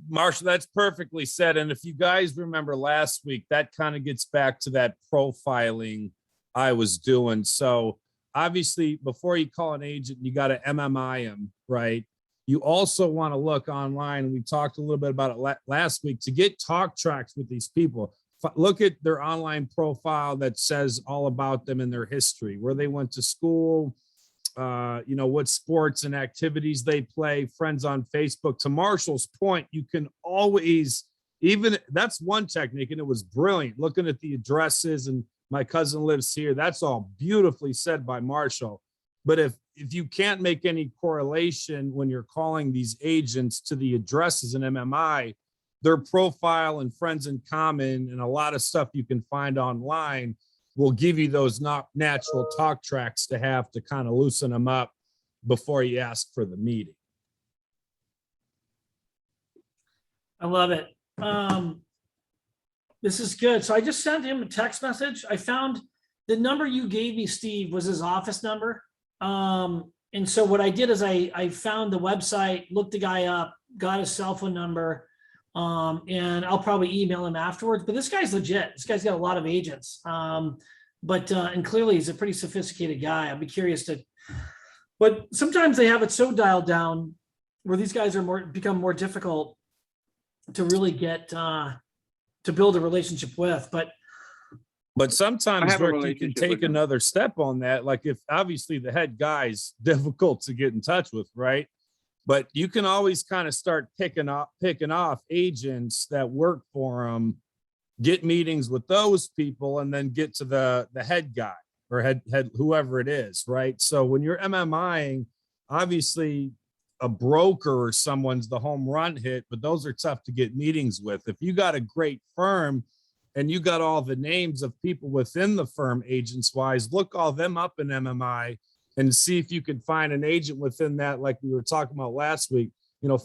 Marshall, that's perfectly said. And if you guys remember last week, that kind of gets back to that profiling I was doing. So obviously, before you call an agent, you got to MMI him, right? You also want to look online. We talked a little bit about it last week to get talk tracks with these people. Look at their online profile that says all about them and their history, where they went to school, you know, what sports and activities they play, friends on Facebook. To Marshall's point, you can always, even that's one technique, and it was brilliant. Looking at the addresses, and my cousin lives here. That's all beautifully said by Marshall. But if you can't make any correlation when you're calling these agents to the addresses in MMI, their profile and friends in common and a lot of stuff you can find online will give you those not natural talk tracks to have to kind of loosen them up before you ask for the meeting. I love it. This is good. So I just sent him a text message. I found the number you gave me, Steve, was his office number. And so what I did is I found the website, looked the guy up, got his cell phone number, and I'll probably email him afterwards. But this guy's legit. This guy's got a lot of agents. And clearly he's a pretty sophisticated guy. I'd be curious to, but sometimes they have it so dialed down where these guys are become more difficult to really get to build a relationship with. But sometimes, have a Rick, you can relationship take with him. another step on that. Like, if obviously the head guy's difficult to get in touch with, right? But you can always kind of start picking off agents that work for them, get meetings with those people, and then get to the head guy or head whoever it is, right? So when you're MMIing, obviously a broker or someone's the home run hit, but those are tough to get meetings with. If you got a great firm and you got all the names of people within the firm agents wise, look all them up in MMI and see if you can find an agent within that, like we were talking about last week,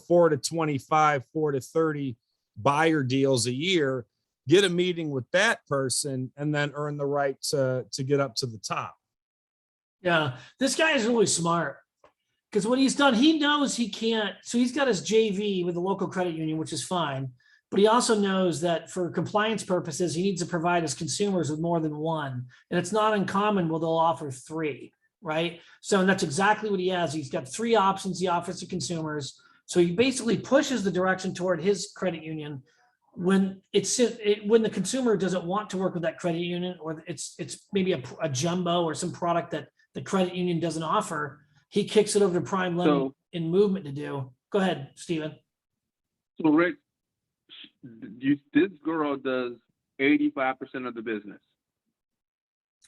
4 to 25, 4 to 30 buyer deals a year, get a meeting with that person, and then earn the right to get up to the top. Yeah, this guy is really smart because what he's done, he knows he can't. So he's got his JV with the local credit union, which is fine. But he also knows that for compliance purposes, he needs to provide his consumers with more than one. And it's not uncommon where they'll offer 3, right? So and that's exactly what he has. He's got 3 options he offers to consumers. So he basically pushes the direction toward his credit union when when the consumer doesn't want to work with that credit union, or it's maybe a jumbo or some product that the credit union doesn't offer. He kicks it over to Prime Lending in Movement to do. Go ahead, Stephen. So Rick, this girl does 85% of the business.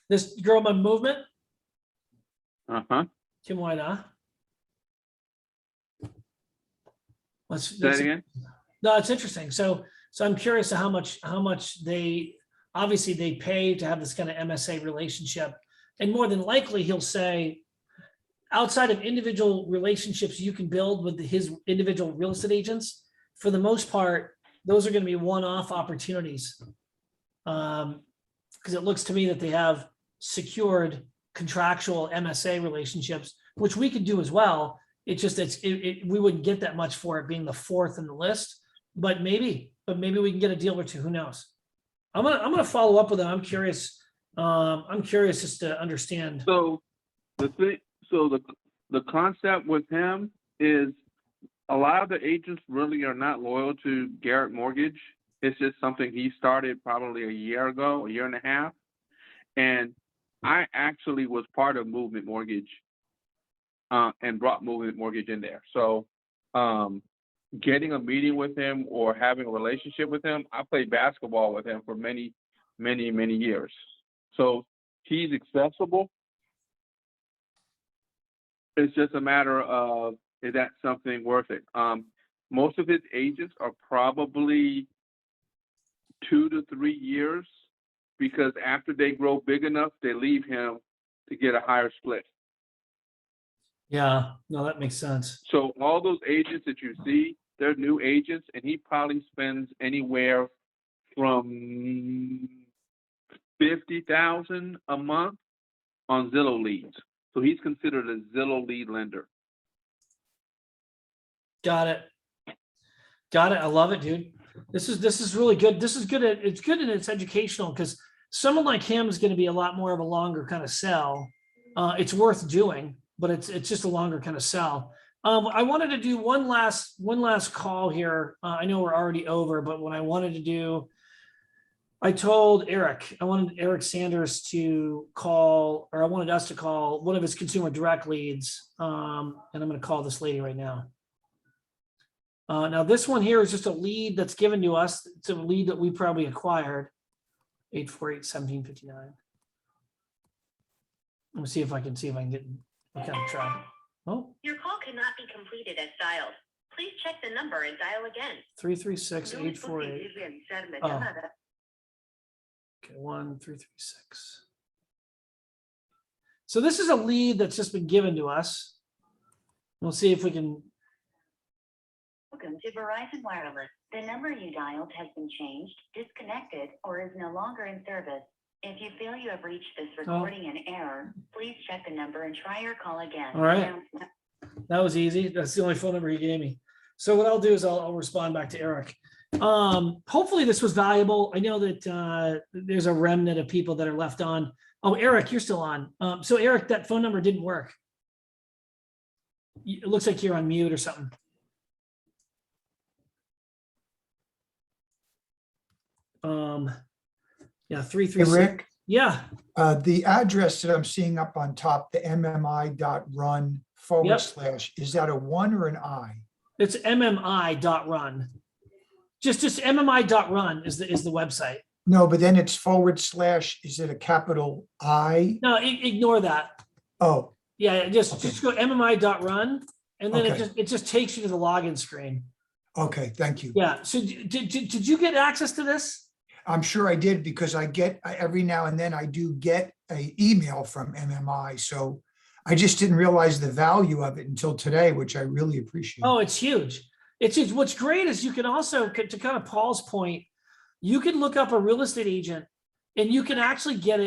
This girl by Movement, Uh-huh. Kim White, Say that again? No, it's interesting. So I'm curious to how much they obviously they pay to have this kind of MSA relationship. And more than likely he'll say, outside of individual relationships you can build with his individual real estate agents, for the most part, those are going to be one-off opportunities. Because it looks to me that they have secured contractual MSA relationships, which we could do as well. It's just we wouldn't get that much for it being the 4th in the list, but maybe we can get a deal or 2. Who knows? I'm gonna follow up with them. I'm curious. I'm curious just to understand. So the concept with him is a lot of the agents really are not loyal to Garrett Mortgage. It's just something he started probably a year ago, a year and a half. And I actually was part of Movement Mortgage and brought Movement Mortgage in there. So getting a meeting with him or having a relationship with him, I played basketball with him for many, many, many years. So he's accessible. It's just a matter of, is that something worth it? Most of his agents are probably 2 to 3 years, because after they grow big enough, they leave him to get a higher split. Yeah, no, that makes sense. So all those agents that you see, they're new agents, and he probably spends anywhere from 50,000 a month on Zillow leads. So he's considered a Zillow lead lender. Got it. Got it. I love it, dude. This is really good. This is good. It's good and it's educational, because someone like him is going to be a lot more of a longer kind of sell. It's worth doing, but it's just a longer kind of sell. I wanted to do one last call here. I know we're already over, but what I wanted to do, I told Eric, I wanted Eric Sanders to call, or I wanted us to call one of his consumer direct leads. And I'm going to call this lady right now. Now this one here is just a lead that's given to us. It's a lead that we probably acquired. 848-1759. Let me see if I can get what kind of track. Oh, Your call cannot be completed as dialed. Please check the number and dial again. 336-848. Oh. Okay, 1336. So this is a lead that's just been given to us. We'll see if we can. Welcome to Verizon Wireless. The number you dialed has been changed, disconnected, or is no longer in service. If you feel you have reached this recording in error, please check the number and try your call again. All right. That was easy. That's the only phone number he gave me. So what I'll do is I'll respond back to Eric. Hopefully this was valuable. I know that there's a remnant of people that are left on. Oh, Eric, you're still on. So Eric, that phone number didn't work. It looks like you're on mute or something. Yeah, 336. Hey, Rick, Yeah. the address that I'm seeing up on top, the mmi.run / is that a 1 or an I? It's mmi.run. Just mmi.run is the website. No, but then it's / is it a capital I? No, ignore that. Oh, Yeah, just go mmi.run, and then Okay. it just takes you to the login screen. okay, thank you. Yeah. So did you get access to this? I'm sure I did, because I get, every now and then I do get an email from MMI. So I just didn't realize the value of it until today, which I really appreciate. Oh, it's huge. What's great is you can also, to kind of Paul's point, you can look up a real estate agent and you can actually get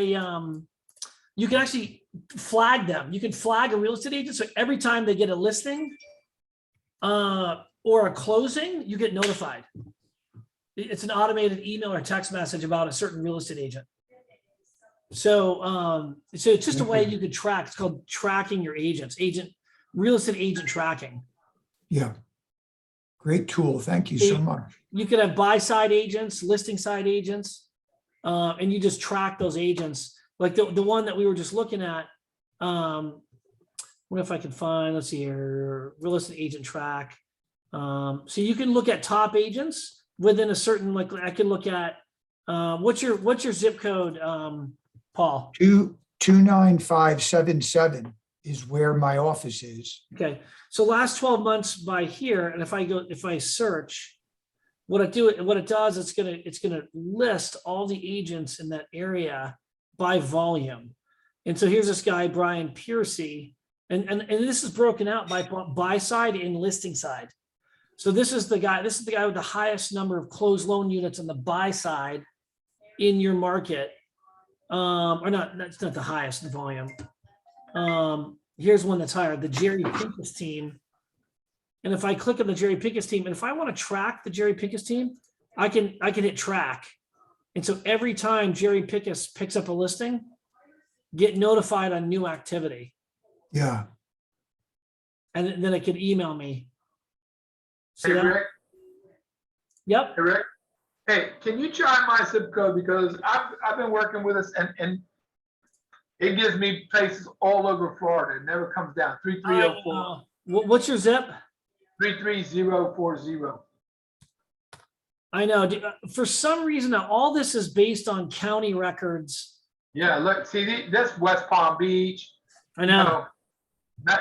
you can actually flag them. You can flag a real estate agent. So every time they get a listing or a closing, you get notified. It's an automated email or text message about a certain real estate agent. So it's just a way you could track. It's called tracking your agents, real estate agent tracking. Yeah. Great tool. Thank you so much. You could have buy side agents, listing side agents, and you just track those agents. Like the one that we were just looking at. What if I can find, let's see here, real estate agent track. So you can look at top agents within a certain, like I can look at, what's your zip code, Paul? 29577 is where my office is. Okay, so last 12 months by here, and if I search, what it does, it's gonna list all the agents in that area by volume. And so here's this guy, Brian Piercy, and this is broken out by buy side and listing side. So this is the guy with the highest number of closed loan units on the buy side in your market. Or not, that's not the highest in volume. Here's one that's higher, the Jerry Pincus team. And if I click on the Jerry Pincus team, and if I want to track the Jerry Pincus team, I can hit track. And so every time Jerry Pincus picks up a listing, get notified on new activity. Yeah. And then it can email me. See Hey, that? Rick, Yep. hey, Rick. Hey, can you try my zip code? Because I've been working with us and it gives me places all over Florida. It never comes down. 3304. What's your zip? 33040. I know. For some reason, now all this is based on county records. Yeah, look, see, that's West Palm Beach. I know. That,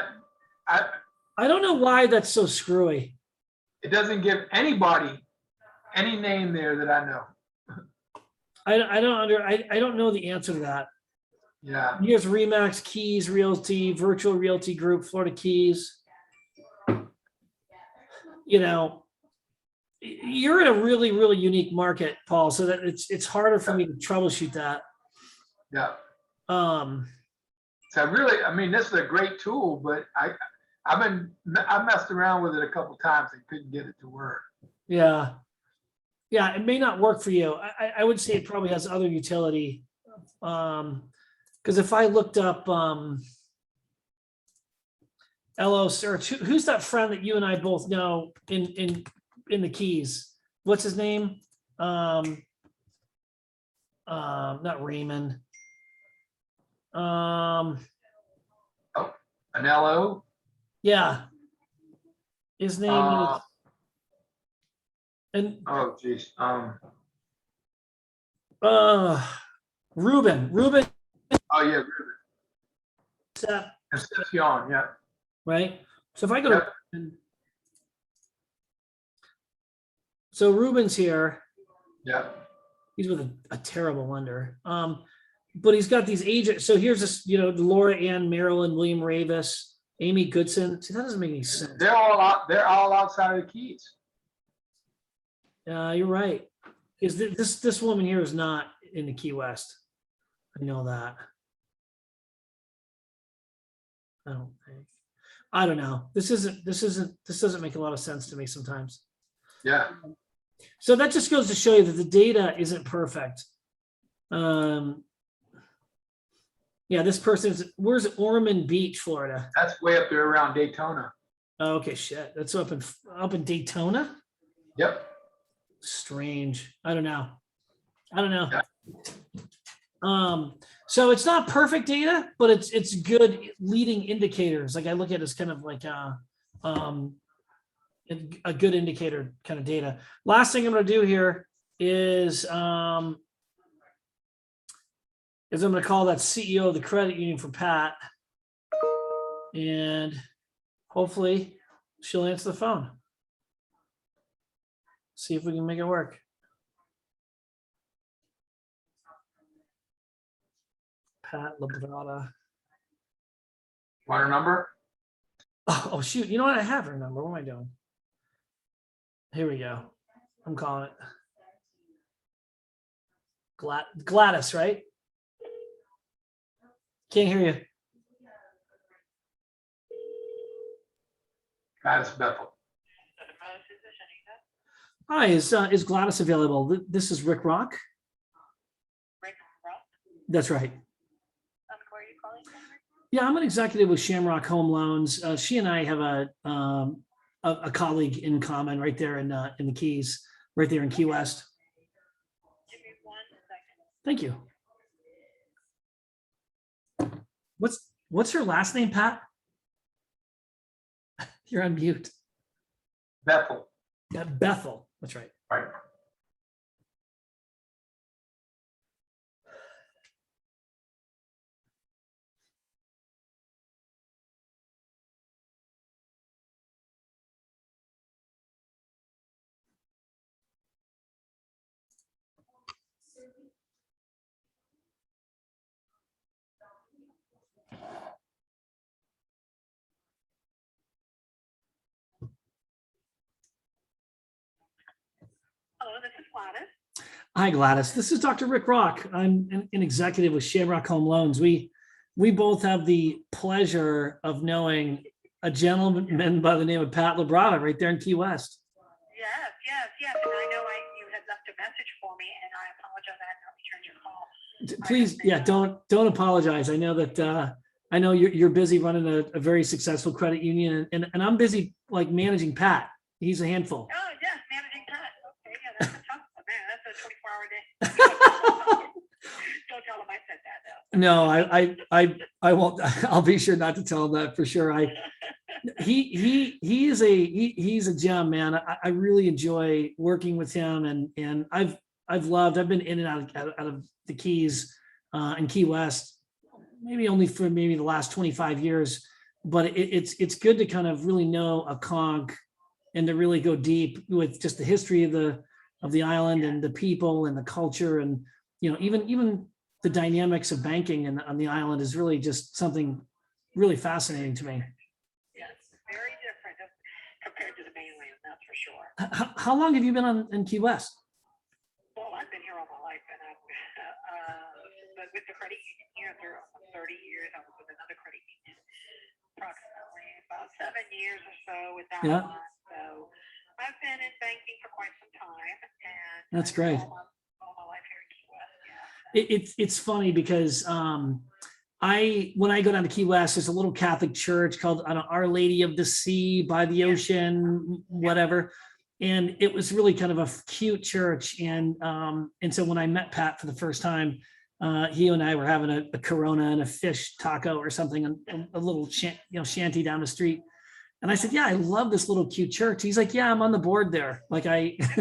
I don't know why that's so screwy. it doesn't give anybody any name there that I know. I don't know the answer to that. Yeah, Here's Remax Keys Realty, Virtual Realty Group, Florida Keys. You know, you're in a really, really unique market, Paul, so that it's harder for me to troubleshoot that. yeah. Um, So really, I mean, this is a great tool, but I messed around with it a couple times and couldn't get it to work. yeah. Yeah, it may not work for you. I would say it probably has other utility. Because if I looked up LO search, who's that friend that you and I both know in the Keys? What's his name? Not Raymond. An LO? Yeah. His name is, and Oh, geez. Ruben. Oh, yeah, Concepcion, yeah. Right? So if I go to, Yep. so Ruben's here. Yeah, He's with a terrible lender. But he's got these agents. So here's this, Laura Ann, Marilyn, William Ravis, Amy Goodson. See, that doesn't make any sense. they're all outside of the Keys. You're right. Is this woman here is not in the Key West? I know that. I don't think. I don't know. This doesn't make a lot of sense to me sometimes. Yeah, So that just goes to show you that the data isn't perfect. Yeah, this person's, where's Ormond Beach, Florida? that's way up there around Daytona. Oh, okay, shit. That's up in Daytona? Yep. Strange. I don't know. Yeah. So it's not perfect data, but it's good leading indicators. Like I look at it as kind of like a good indicator kind of data. Last thing I'm going to do here is I'm going to call that CEO of the credit union for Pat, and hopefully she'll answer the phone. See if we can make it work. Pat Labrada. Want her number? Oh, shoot. You know what? I have her number. What am I doing? Here we go. I'm calling it. Gladys, right? Can't hear you. Gladys Bethel. Hi, is Gladys available? This is Rick Rock. Rick Rock? That's right. Where are you calling from? Yeah, I'm an executive with Shamrock Home Loans. She and I have a colleague in common right there in the Keys, right there in Key West. Give me 1 second. Thank you. What's her last name, Pat? You're on mute. Bethel. Yeah, Bethel. That's right. Right. Hello, this is Gladys. Hi, Gladys. This is Dr. Rick Rock. I'm an executive with Shamrock Home Loans. We both have the pleasure of knowing a gentleman by the name of Pat Labrada right there in Key West. Yes. And I know you had left a message for me, and I apologize I had not returned your call. Please, yeah, don't apologize. I know that I know you're busy running a very successful credit union, and I'm busy like managing Pat. He's a handful. Oh, yes, managing Pat. Okay, yeah, that's a tough one, man. That's a 24-hour day. Don't tell him I said that, though. No, I won't. I'll be sure not to tell him that for sure. He's a gem, man. I really enjoy working with him, and I've been in and out of the Keys and Key West, maybe only for maybe the last 25 years, but it's good to kind of really know a conch and to really go deep with just the history of the island and the people and the culture, and even the dynamics of banking on the island is really just something really fascinating to me. Yes, very different compared to the mainland, that's for sure. How long have you been in Key West? Well, I've been here all my life, and but with the credit union here, there almost 30 years. I was with another credit union, approximately about 7 years or so with that Yeah. one. So I've been in banking for quite some time, and That's great. all my life here in Key West. Yeah. It's funny because when I go down to Key West, there's a little Catholic church called Our Lady of the Sea by the ocean, whatever. And it was really kind of a cute church. And so when I met Pat for the first time, he and I were having a Corona and a fish taco or something, a little shanty down the street. And I said, yeah, I love this little cute church. He's like, yeah, I'm on the board there. Like Yep. He's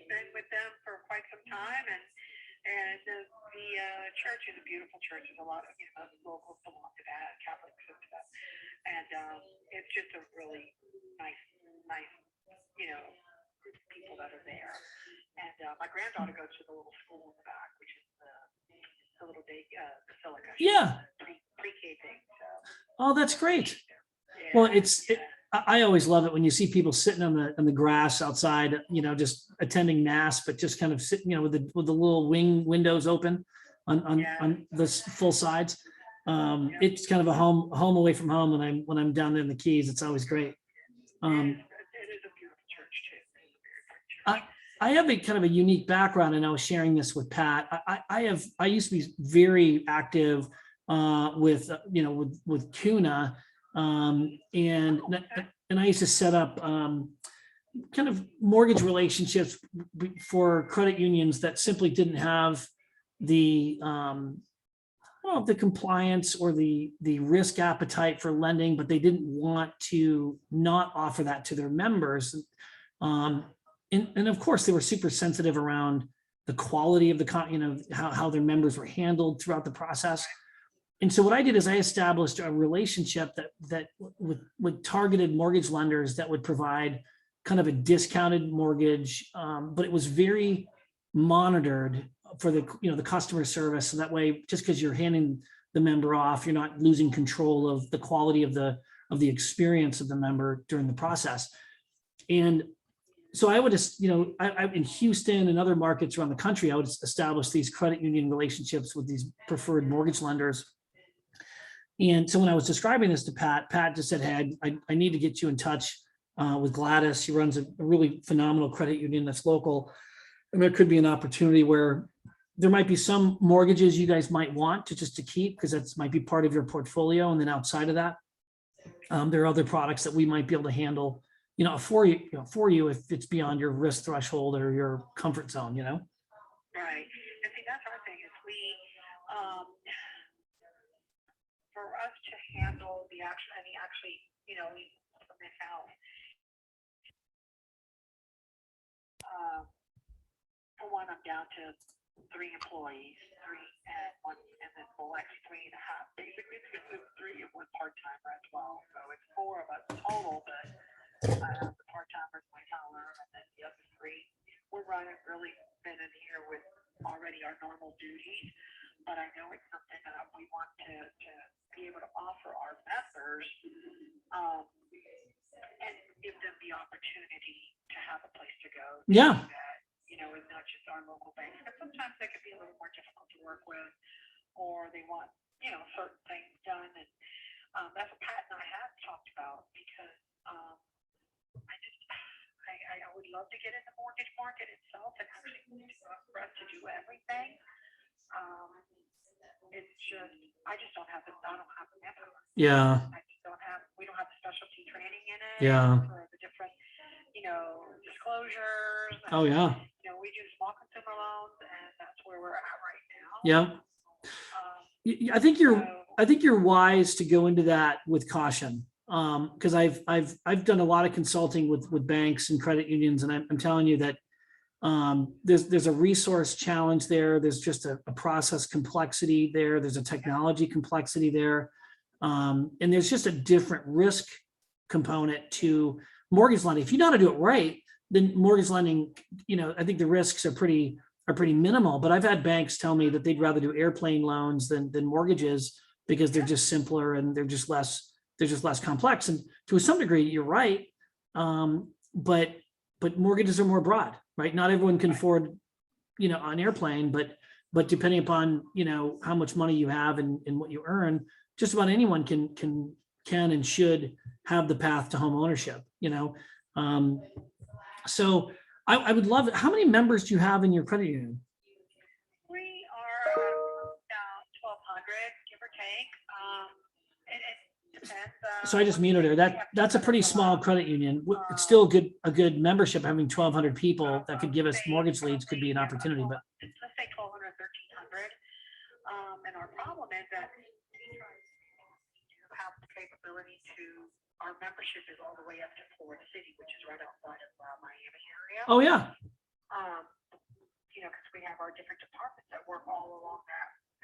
been with them for quite some time, and the church is a beautiful church. There's a lot of locals belong to that, Catholics to that, and it's just a really nice group of people that are there. And my granddaughter goes to the little school in the back, which is the little day basilica. Yeah. Pre-K thing. So. Oh, that's great. Yeah, Well, I always love it when you see people sitting on the grass outside, just attending mass, but just kind of sitting, with the little windows open on the full sides. It's kind of a home away from home when I'm down there in the Keys. It's always great. It is a beautiful church too. I have a kind of a unique background, and I was sharing this with Pat. I used to be very active with CUNA. And I used to set up kind of mortgage relationships for credit unions that simply didn't have the compliance or the risk appetite for lending, but they didn't want to not offer that to their members. And of course, they were super sensitive around the quality of how their members were handled throughout the process. And so what I did is I established a relationship that with targeted mortgage lenders that would provide kind of a discounted mortgage, but it was very monitored for the customer service. So that way, just because you're handing the member off, you're not losing control of the quality of the experience of the member during the process. And so I would just, I in Houston and other markets around the country, I would establish these credit union relationships with these preferred mortgage lenders. And so when I was describing this to Pat just said, hey, I need to get you in touch with Gladys. She runs a really phenomenal credit union that's local. And there could be an opportunity where there might be some mortgages you guys might want to keep, because that might be part of your portfolio. And then outside of that, there are other products that we might be able to handle, for you if it's beyond your risk threshold or your comfort zone, Right. And see, that's our thing is for us to handle the action, we submit out. For one, I'm down to 3 employees, 3 and 1, and then actually 3.5. Basically, it's 3 and 1 part-timer as well. So it's 4 of us total, but the part-timer is my dollar, and then the other 3. We're really been in here with already our normal duties, but I know it's something that we want to be able to offer our members and give them the opportunity to have a place to go. Yeah. It's not just our local banks. And sometimes they can be a little more difficult to work with, or they want, certain things done. And that's what Pat and I have talked about, because I would love to get in the mortgage market itself and actually for us to do everything. It's just, I don't have the manpower. Yeah. We don't have the specialty training in it. Yeah. For the different, disclosures. Oh, yeah. We do small consumer loans, and that's where we're at right now. Yeah. I think I think you're wise to go into that with caution. Because I've done a lot of consulting with banks and credit unions, and I'm telling you that there's a resource challenge there. There's just a process complexity there. There's a technology complexity there. And there's just a different risk component to mortgage lending. If you know how to do it right, then mortgage lending, I think the risks are pretty minimal. But I've had banks tell me that they'd rather do airplane loans than mortgages because they're just simpler and they're just less complex. And to some degree, you're right. But mortgages are more broad, right? Not everyone can afford, an airplane, but depending upon, how much money you have and what you earn, just about anyone can and should have the path to home ownership, So I would love it. How many members do you have in your credit union? We are about 1,200, give or take. It depends. So I just muted her. That's a pretty small credit union. It's still a good membership. Having 1,200 people that could give us mortgage leads could be an opportunity, but. Let's say 1,200, 1,300. And our problem is that we have the capability to, our membership is all the way up to Florida City, which is right outside of Miami area. Oh, yeah. Because we have our different departments that work all along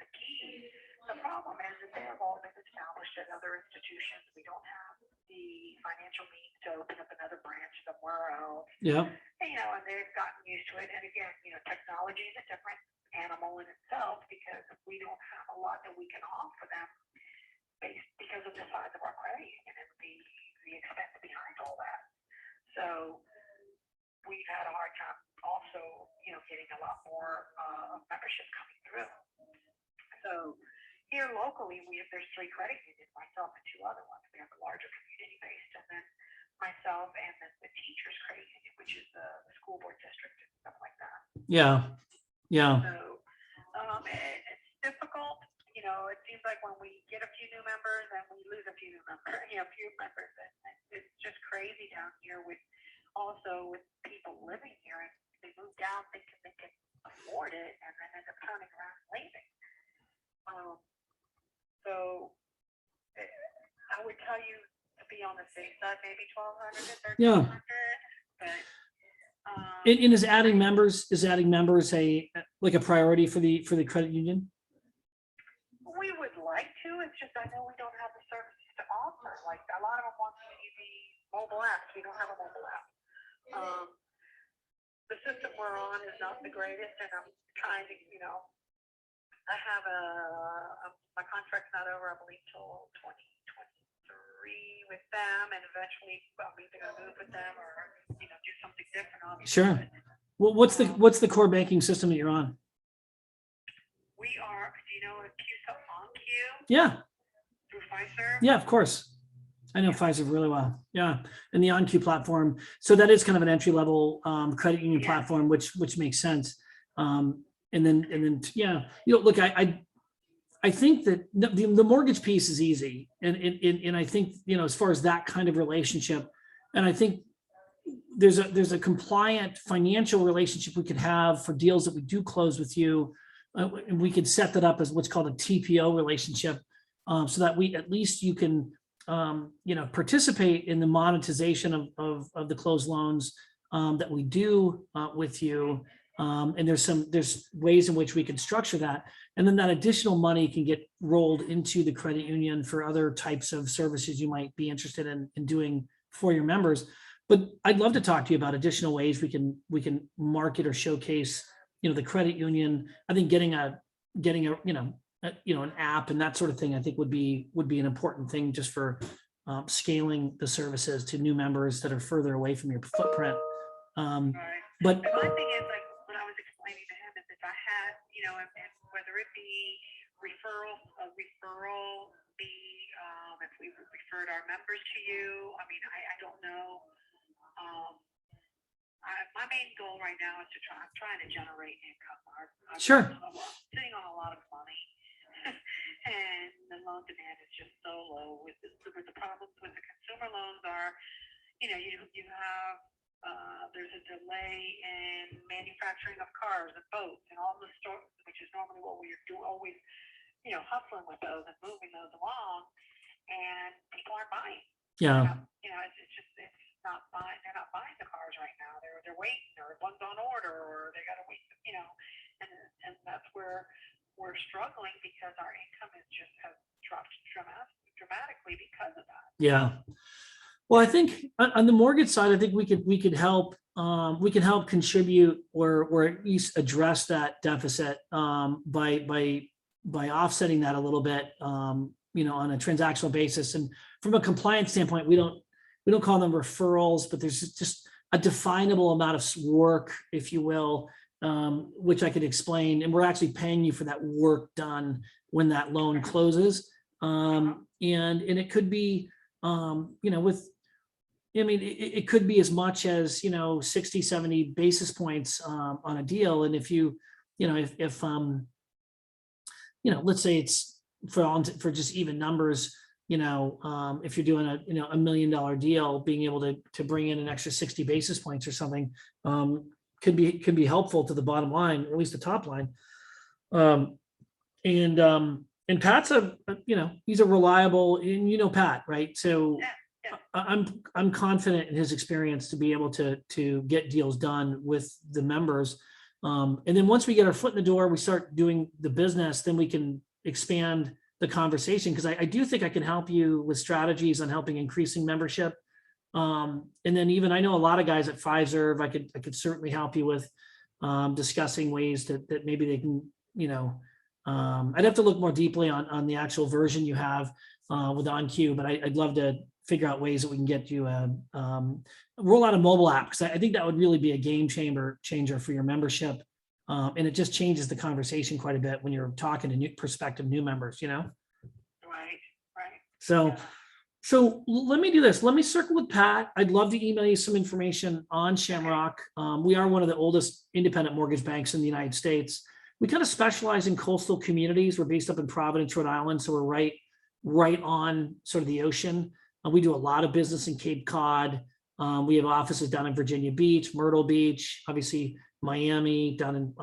the key. The problem is that they have all been established at other institutions. We don't have the financial means to open up another branch somewhere else. Yeah. And they've gotten used to it. And again, technology is a different animal in itself because we don't have a lot that we can offer them because of the size of our credit union and the expense behind all that. So we've had a hard time also, getting a lot more membership coming through. So here locally, there's 3 credit unions, myself and 2 other ones. We have a larger community based, and then myself and then the teachers credit union, which is the school board district and stuff like that. Yeah. Yeah. So it's difficult. It seems like when we get a few new members and we lose a few new members, and it's just crazy down here with people living here, and they move down thinking they can afford it and then end up turning around and leaving. So I would tell you to be on the safe side, maybe 1,200 to 1,300. Yeah. But And is adding members a priority for the credit union? we would like to. It's just I know we don't have the services to offer. Like a lot of them want to use the mobile apps. We don't have a mobile app. The system we're on is not the greatest, and I'm trying to, I have my contract's not over, I believe, till 2023 with them, and eventually I'm either gonna move with them or, do something different, obviously. Sure. Well, what's the core banking system that you're on? We are, do you know, OnQ Yeah. through Fiserv? Yeah, of course. I know Fiserv really well. Yeah. And the OnQ platform. So that is kind of an entry level credit union platform, which makes sense. And then, yeah, look, I think that the mortgage piece is easy. And I think, as far as that kind of relationship, and I think there's a compliant financial relationship we could have for deals that we do close with you. And we could set that up as what's called a TPO relationship, so that at least you can, participate in the monetization of the closed loans that we do with you. And there's ways in which we can structure that. And then that additional money can get rolled into the credit union for other types of services you might be interested in doing for your members. But I'd love to talk to you about additional ways we can market or showcase, the credit union. I think getting an app and that sort of thing, I think would be an important thing just for scaling the services to new members that are further away from your footprint. Right. But And my thing is, like, what I was explaining to him is if I had, and whether it be a referral fee, if we referred our members to you, I don't know. My main goal right now is I'm trying to generate income. Sure. I'm sitting on a lot of money, and the loan demand is just so low. With the problems with the consumer loans are, you have there's a delay in manufacturing of cars and boats and all the stores, which is normally what we do always, hustling with those and moving those along, and people aren't buying. Yeah. It's not buying. They're not buying the cars right now. They're waiting, or one's on order, or they got to wait. And that's where we're struggling because our income has dropped dramatically because of that. Yeah. Well, I think on the mortgage side, I think we could help. We can help contribute or at least address that deficit by offsetting that a little bit. On a transactional basis. And from a compliance standpoint, we don't call them referrals, but there's just a definable amount of work, if you will, which I could explain. And we're actually paying you for that work done when that loan closes. And it could be, it could be as much as, 60, 70 basis points on a deal. And if let's say it's for just even numbers, if you're doing a $1 million deal, being able to bring in an extra 60 basis points or something could be helpful to the bottom line, or at least the top line. And Pat's he's a reliable, and Pat, right? So I'm confident in his experience to be able to get deals done with the members. And then once we get our foot in the door, we start doing the business, then we can expand the conversation, because I do think I can help you with strategies on helping increasing membership. And then even I know a lot of guys at Fiserv, I could certainly help you with discussing ways that maybe they can, I'd have to look more deeply on the actual version you have with OnQ, but I'd love to figure out ways that we can get you roll out a mobile app, because I think that would really be a game changer for your membership. And it just changes the conversation quite a bit when you're talking to prospective new members, Right. So let me do this. Let me circle with Pat. I'd love to email you some information on Shamrock. We are one of the oldest independent mortgage banks in the United States. We kind of specialize in coastal communities. We're based up in Providence, Rhode Island, so we're right on sort of the ocean. We do a lot of business in Cape Cod. We have offices down in Virginia Beach, Myrtle Beach, obviously Miami, down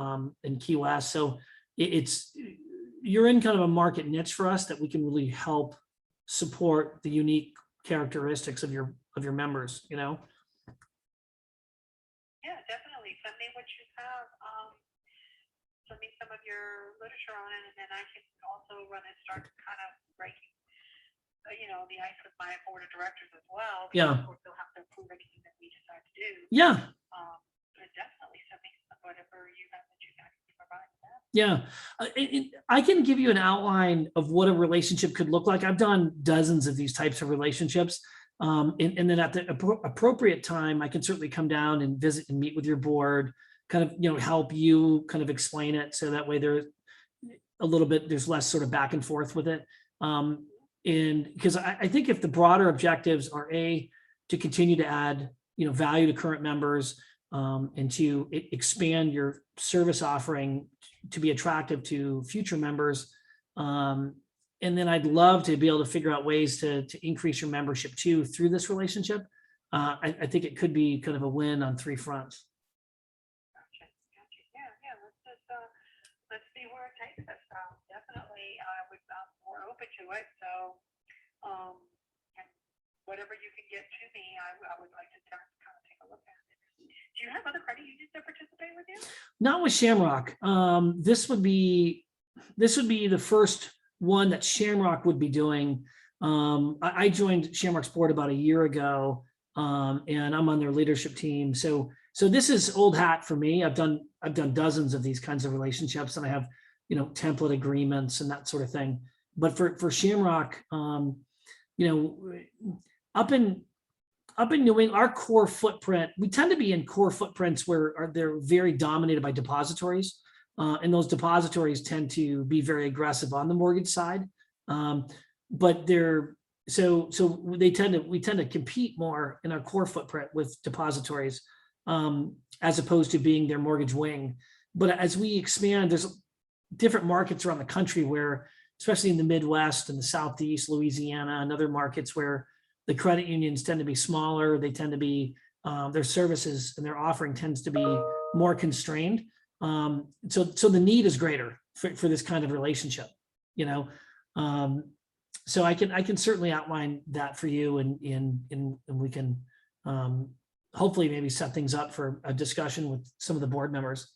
in Key West. So you're in kind of a market niche for us that we can really help support the unique characteristics of your members. Yeah, definitely. Send me what you have. Send me some of your literature on it, and then I can also run and start kind of breaking the ice with my board of directors as well. Yeah. Of course, they'll have to approve anything that we decide to do. Yeah. But definitely send me whatever you have that you can provide them. Yeah. I can give you an outline of what a relationship could look like. I've done dozens of these types of relationships. And then at the appropriate time, I can certainly come down and visit and meet with your board, kind of, help you kind of explain it. So that way there's less sort of back and forth with it. And because I think if the broader objectives are to continue to add, value to current members, and to expand your service offering to be attractive to future members. And then I'd love to be able to figure out ways to increase your membership too through this relationship. I think it could be kind of a win on three fronts. Gotcha. Yeah. Let's see where it takes us. Definitely, we're open to it. So, and whatever you can get to me, I would like to kind of take a look at it. Do you have other credit unions that participate with you? Not with Shamrock. This would be the first one that Shamrock would be doing. I joined Shamrock's board about a year ago, and I'm on their leadership team. So this is old hat for me. I've done dozens of these kinds of relationships, and I have template agreements and that sort of thing. But for Shamrock, up in New England, our core footprint, we tend to be in core footprints where they're very dominated by depositories. And those depositories tend to be very aggressive on the mortgage side. But we tend to compete more in our core footprint with depositories, as opposed to being their mortgage wing. But as we expand, there's different markets around the country where, especially in the Midwest and the Southeast, Louisiana, and other markets where the credit unions tend to be smaller, they tend to be, their services and their offering tends to be more constrained. So the need is greater for this kind of relationship. you know. So I can certainly outline that for you, and we can hopefully maybe set things up for a discussion with some of the board members.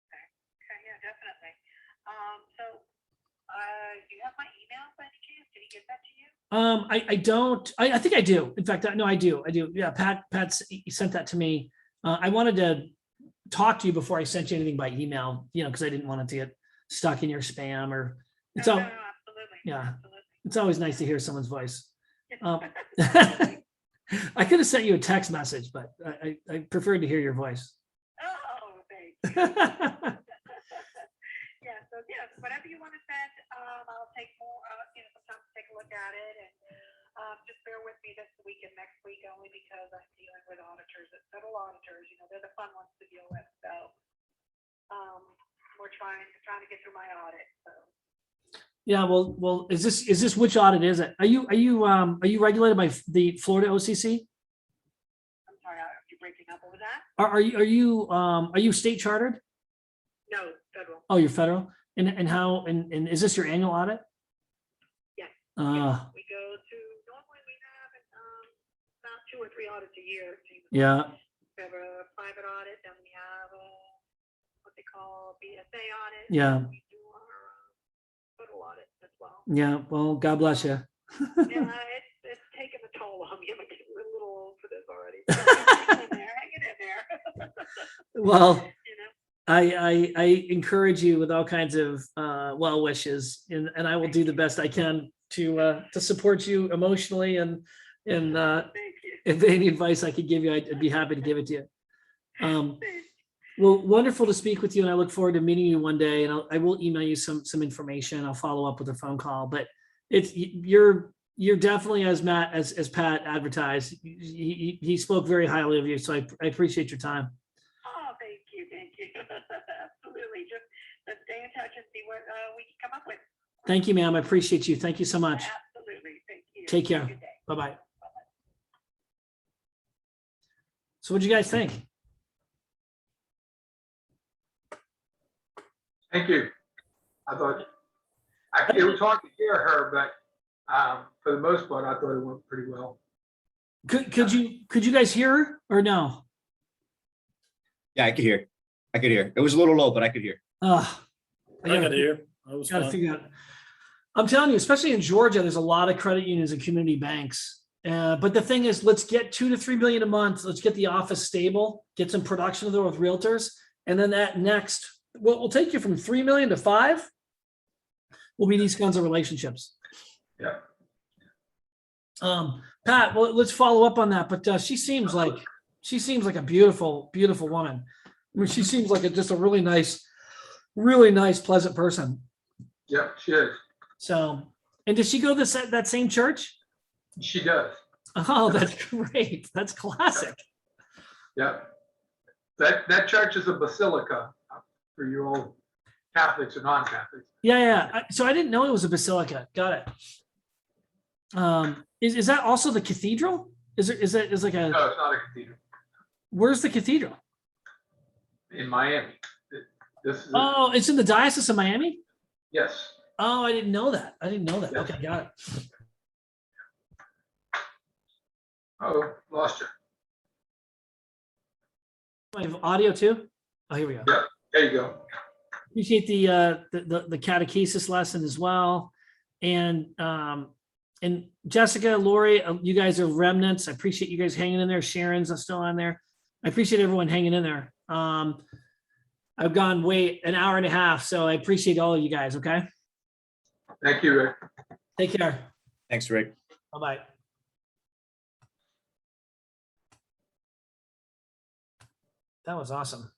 Okay, yeah, definitely. So, do you have my email by any chance? Did he get that to you? I don't, I think I do. In fact, no, I do. Yeah, Pat's he sent that to me. I wanted to talk to you before I sent you anything by email, you know, because I didn't want it to get stuck in your spam or it's No, all, no, absolutely. yeah. Absolutely. It's always nice to hear someone's voice. I could have sent you a text message, but I preferred to hear your voice. Oh, thank you. Yeah, so yeah, whatever you want to send, I'll take more, some time to take a look at it, and just bear with me this week and next week only because I'm dealing with auditors, federal auditors, they're the fun ones to deal with, so we're trying to get through my audit, so. Yeah, well, is this which audit is it? Are you regulated by the Florida OCC? I'm sorry, you're breaking up. What was that? Are you state chartered? No, federal. Oh, you're federal. And is this your annual audit? Yes. We go to, normally we have about 2 or 3 audits a year. Yeah. We have a private audit, then we have what they call BSA audit. Yeah. We do our federal audit as well. Yeah. Well, God bless you. Yeah, it's taken a toll on me. I'm getting a little old for this already. Hanging in there. Well, I encourage you with all kinds of well wishes, and I will do the best I can to support you emotionally, and if any advice I could give you, I'd be happy to give it to you. Well, wonderful to speak with you, and I look forward to meeting you one day. And I will email you some information. I'll follow up with a phone call. But you're definitely as Pat advertised. He spoke very highly of you, so I appreciate your time. Oh, thank you. Absolutely. Just let's stay in touch and see what we can come up with. Thank you, ma'am. I appreciate you. Thank you so much. Absolutely. Thank you. Take care. Have a good day. Bye-bye. So what'd you guys think? Thank you. I thought, it was hard to hear her, but for the most part, I thought it went pretty well. Could you guys hear her or no? Yeah, I could hear. It was a little low, but I could hear. I I could hear. I was gotta fine. figure out. I'm telling you, especially in Georgia, there's a lot of credit unions and community banks. But the thing is, let's get 2 to 3 million a month. Let's get the office stable, get some production there with realtors. And then that next, what will take you from 3 million to 5 will be these kinds of relationships. Yeah. Pat, well, let's follow up on that. But she seems like a beautiful, beautiful woman. I mean, she seems like just a really nice, pleasant person. Yeah, she is. So, and does she go to that same church? She does. Oh, that's great. That's classic. Yeah. That church is a basilica for you old Catholics or non-Catholics. Yeah. So I didn't know it was a basilica. Got it. Is that also the cathedral? Is like a? No, it's not a cathedral. Where's the cathedral? In Miami. This is. Oh, it's in the Diocese of Miami? Yes. Oh, I didn't know that. Yes. Okay, got it. Oh, lost you. I have audio too. Oh, here we go. Yep. There you go. Appreciate the catechesis lesson as well, and Jessica, Lori, you guys are remnants. I appreciate you guys hanging in there. Sharon's still on there. I appreciate everyone hanging in there. I've gone an hour and a half, so I appreciate all of you guys. Okay. Thank you, Rick. Take care. Thanks, Rick. Bye-bye. That was awesome.